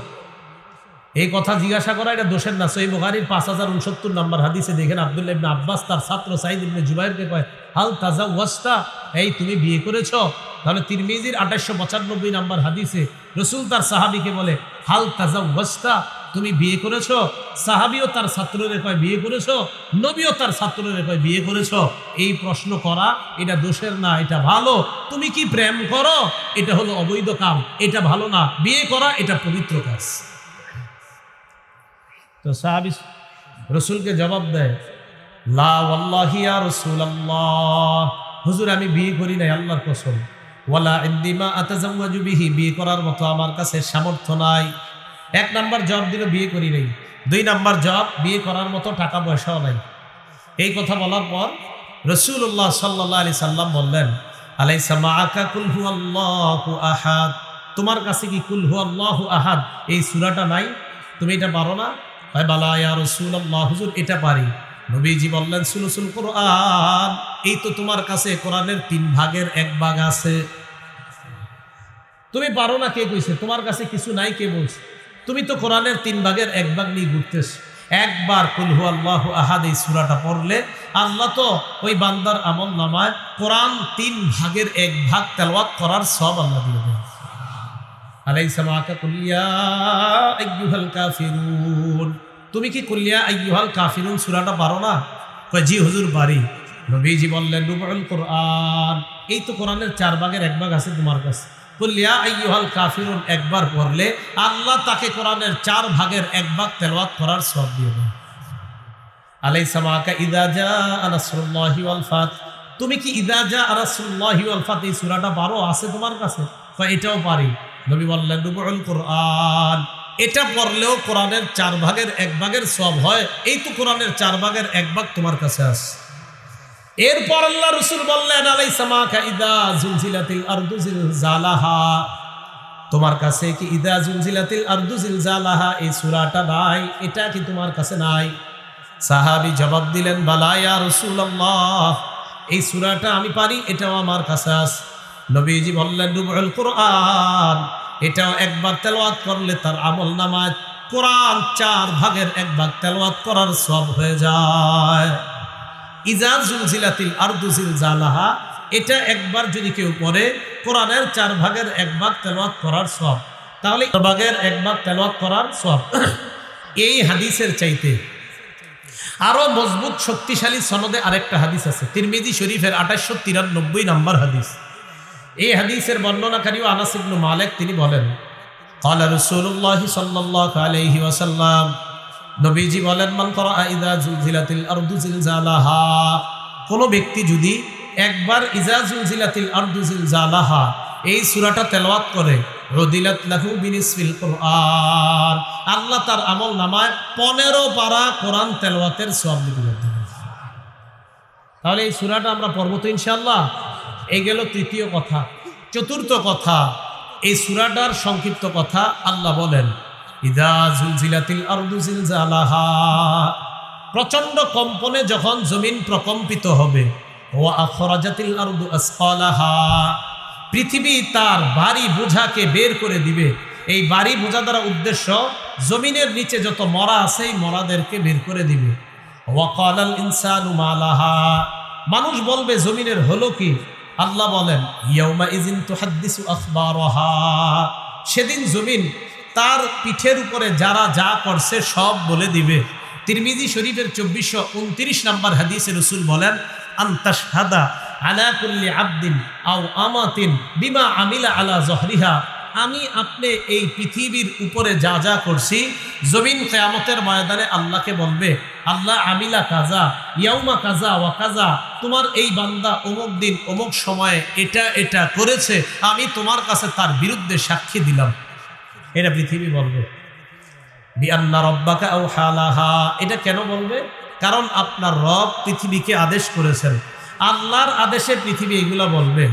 এই কথা জিজ্ঞাসা করা এটা দোষের না। সহিহ বুখারীর 5069 নম্বর হাদিসে দেখেন, আব্দুল্লাহ ইবনে আব্বাস তার ছাত্র সাঈদ ইবনে জুবাইরকে কয়, হাল তাজাওয়াজতা, এই তুমি বিয়ে করেছো? তাহলে তিরমিজির 2895 নম্বর হাদিসে রাসূল তার সাহাবীকে বলে, হাল তাজাওয়াজতা, তুমি বিয়ে করেছো? সাহাবীও তার ছাত্ররে কয়, বিয়ে করেছো? নবীও তার ছাত্ররে কয়, বিয়ে করেছো? এই প্রশ্ন করা এটা দোষের না, এটা ভালো। তুমি কি প্রেম করো? এটা হলো অবৈধ কাম, এটা ভালো না। বিয়ে করা এটা পবিত্র কাজ। তো সাহাবী রাসূলকে জবাব দেয়, লা ওয়াল্লাহি ইয়া রাসূলুল্লাহ, হুজুর আমি বিয়ে করি নাই, আল্লাহর কসম। ওয়ালা ইনদি মা আতাজাওয়াজু বিহি, বিয়ে করার মতো আমার কাছে সামর্থ্য নাই। 1 নাম্বার জবাব দিল, বিয়ে করি নাই। 2 নাম্বার জবাব, বিয়ে করার মতো টাকা পয়সাও নাই। এই কথা বলার পর রাসূলুল্লাহ সাল্লাল্লাহু আলাইহি সাল্লাম বললেন, আলাইসা মাআকা কুল হুয়াল্লাহু আহাদ, তোমার কাছে কি কুল হুয়াল্লাহু আহাদ এই সূরাটা নাই? তুমি এটা পারো না? হয় বালা ইয়া রাসূলুল্লাহ, হুজুর এটা পারি। নবীজি বললেন, সুলুসুল কোরআন, এই তো তোমার কাছে কোরআনের 3 ভাগের 1 ভাগ আছে। তুমি পারো না কে কইছে? তোমার কাছে কিছু নাই কে বলছে? তুমি তো কোরআনের 3 ভাগের 1 ভাগ নিয়ে ঘুরতেছো। একবার কুল হুয়াল্লাহু আহাদ এই সূরাটা পড়লে আল্লাহ তো ওই বান্দার আমলনামায় কোরআন 3 ভাগের 1 ভাগ তেলাওয়াত করার সওয়াব আল্লাহ দিয়ে দেন। আলাইসা মাআকা কুল ইয়া আইয়ুহাল কাফিরুন, তুমি কি কুল ইয়া আইয়ুহাল কাফিরুন সূরাটা পারো না? কয় জি হুজুর পারি। নবীজি বললেন, রুবুল কোরআন, এই তো কোরআনের 4 ভাগের 1 ভাগ আছে তোমার কাছে। কুল ইয়া আইয়ুহাল কাফিরুন একবার পড়লে আল্লাহ তাকে কোরআনের 4 ভাগের 1 ভাগ তেলাওয়াত করার সওয়াব দিয়ে দেন। আলাইসা মাআকা ইযা জাআ নাসরুল্লাহি ওয়াল ফাত, তুমি কি ইযা জাআ নাসরুল্লাহি ওয়াল ফাত এই সূরাটা পারো? আছে তোমার কাছে? কয় এটাও পারি। নবী বললেন, রুবুল কোরআন, এটা পড়লেও কোরআনের 4 ভাগের 1 ভাগের সওয়াব হয়। এই তো কোরআনের 4 ভাগের 1 ভাগ তোমার কাছে আছে। এরপর আল্লাহ রাসূল বললেন, আলাইসা মাআকা ইযা জুলজিলাতিল আরদু জিলজালাহা, তোমার কাছে কি ইযা জুলজিলাতিল আরদু জিলজালাহা এই সূরাটা নাই? এটা কি তোমার কাছে নাই? সাহাবী জবাব দিলেন, বালা ইয়া রাসূলুল্লাহ, এই সূরাটা আমি পারি, এটাও আমার কাছে আছে। নবীজি বললেন, রুবুল কোরআন, এটাও একবার তেলাওয়াত করলে তার আমলনামায় কোরআন 4 ভাগের 1 ভাগ তেলাওয়াত করার সওয়াব হয়ে যায়। ইযা জুলজিলাতিল আরদু জিলজালাহা, এটা একবার যদি কেউ পড়ে কোরআনের 4 ভাগের 1 ভাগ তেলাওয়াত করার সওয়াব। তাহলে 4 ভাগের 1 ভাগ তেলাওয়াত করার সওয়াব। এই হাদিসের চাইতে আরো মজবুত শক্তিশালী সনদে আরেকটা হাদিস আছে, তিরমিজি শরীফের 2893 নম্বর হাদিস। এই হাদিসের বর্ণনাকারীও আনাস ইবনে মালিক, তিনি বলেন ক্বালা রাসূলুল্লাহ সাল্লাল্লাহু আলাইহি ওয়াসাল্লাম, নবীজি বলেন, মান ক্বারা ইযা জুলজিলাতিল আরদু জিলজালাহা, কোন ব্যক্তি যদি একবার ইযা জুলজিলাতিল আরদু জিলজালাহা এই সূরাটা তেলাওয়াত করে, উদিলাত লাহু বিনিসফিল কুরআন, আল্লাহ তার আমল নামায় 15 পারা কোরআন তেলাওয়াতের সওয়াব দিবেন। তাহলে এই সূরাটা আমরা পড়ব তো ইনশাআল্লাহ। এই গেল তৃতীয় কথা। চতুর্থ কথা, এই সূরাটার সংক্ষিপ্ত কথা। আল্লাহ বলেন, ইযা জুলজিলাতিল আরদু জিলজালাহা, প্রচন্ড কম্পনে যখন জমিন প্রকম্পিত হবে, ওয়া আখরাজাতিল আরদু আসকালাহা, পৃথিবী তার ভারী বোঝাকে বের করে দিবে। এই ভারী বোঝা দ্বারা উদ্দেশ্য জমিনের নিচে যত মরা আছে এই মরাদেরকে বের করে দিবে। ওয়া ক্বালাল ইনসানু মা লাহা, মানুষ বলবে জমিনের হলো কি? আল্লাহ বলেন, ইয়াউমা ইযিন তুহাদ্দিসু আখবারাহা, সেদিন জমিন তার পিঠের উপরে যারা যা করছে সব বলে দিবে। তিরমিজি শরীফের 2429 নম্বর হাদিসে রাসূল বলেন, আনতাশহাদা আলা কুল্লি আবদিন আও আমাতিন বিমা আমিলা আলা জহরিহা, আমি আপনি এই পৃথিবীর উপরে যা যা করছি, জমিন কিয়ামতের ময়দানে আল্লাহকে বলবে, আল্লাহ আমিলা কাজা ইয়াউমা কাজা ওয়া কাজা, তোমার এই বান্দা অমুক দিন অমুক সময়ে এটা এটা করেছে, আমি তোমার কাছে তার বিরুদ্ধে সাক্ষী দিলাম। এটা পৃথিবী বলবে। বিআন্না রাব্বাকা আওহা লাহা, এটা কেন বলবে? কারণ আপনার রব পৃথিবীকে আদেশ করেছেন। আল্লাহর আদেশে পৃথিবী এগুলা বলবে।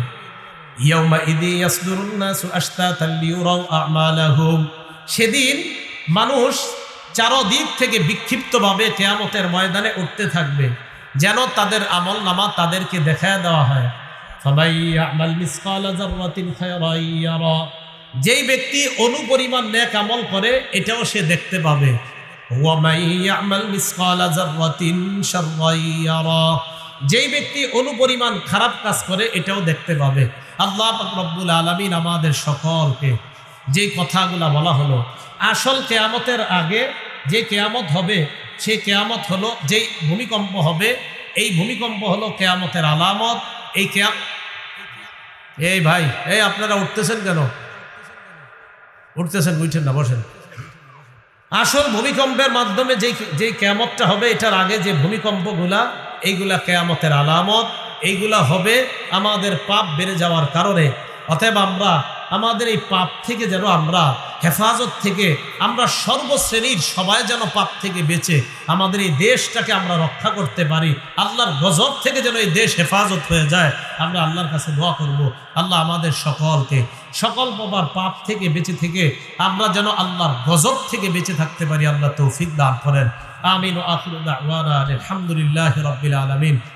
ইয়াউমা ইযি ইয়াসদুরুন নাসু আশতাতান লিয়ুরাউ আমালাহুম, সেদিন মানুষ চারদিক থেকে বিক্ষিপ্তভাবে কিয়ামতের ময়দানে উঠতে থাকবে, যেন তাদের আমল নামা তাদেরকে দেখায় দেওয়া হয়। ফামাই ইয়ামাল মিসকালা যাররাতিন খায়রান ইয়ারা, যেই ব্যক্তি অনুপরিমাণ নেক আমল করে এটাও সে দেখতে পাবে। ওয়া মাই ইয়ামাল মিসকালা যাররাতিন শাররান ইয়ারা, যেই ব্যক্তি অনুপরিমাণ খারাপ কাজ করে এটাও দেখতে পাবে। আল্লাহ পাক রব্বুল আলামিন আমাদের সকলকে যেই কথাগুলো বলা হলো, আসল কিয়ামতের আগে যে কিয়ামত হবে সেই কিয়ামত হলো, যেই ভূমিকম্প হবে এই ভূমিকম্প হলো কিয়ামতের আলামত। এই ভাই, এই আপনারা উঠতেছেন কেন? উঠতেছেন, উঠেন না, বসেন। আসল ভূমিকম্পের মাধ্যমে যেই কিয়ামতটা হবে, এটার আগে যে ভূমিকম্পগুলা, এইগুলা কিয়ামতের আলামত। এইগুলা হবে আমাদের পাপ বেড়ে যাওয়ার কারণে। অতএব আমরা আমাদের এই পাপ থেকে যেন আমরা হেফাজত থেকে, আমরা সর্বশ্রেণীর সবাই যেন পাপ থেকে বেঁচে আমাদের এই দেশটাকে আমরা রক্ষা করতে পারি। আল্লাহর গজব থেকে যেন এই দেশ হেফাজত হয়ে যায়, আমরা আল্লাহর কাছে দোয়া করব। আল্লাহ আমাদের সকলকে সকল প্রকার পাপ থেকে বেঁচে থেকে আমরা যেন আল্লাহর গজব থেকে বেঁচে থাকতে পারি। আল্লাহ তৌফিক দান করেন। আমিন। ওয়া আখিরু দাওয়ানা আলহামদুলিল্লাহি রাব্বিল আলামিন।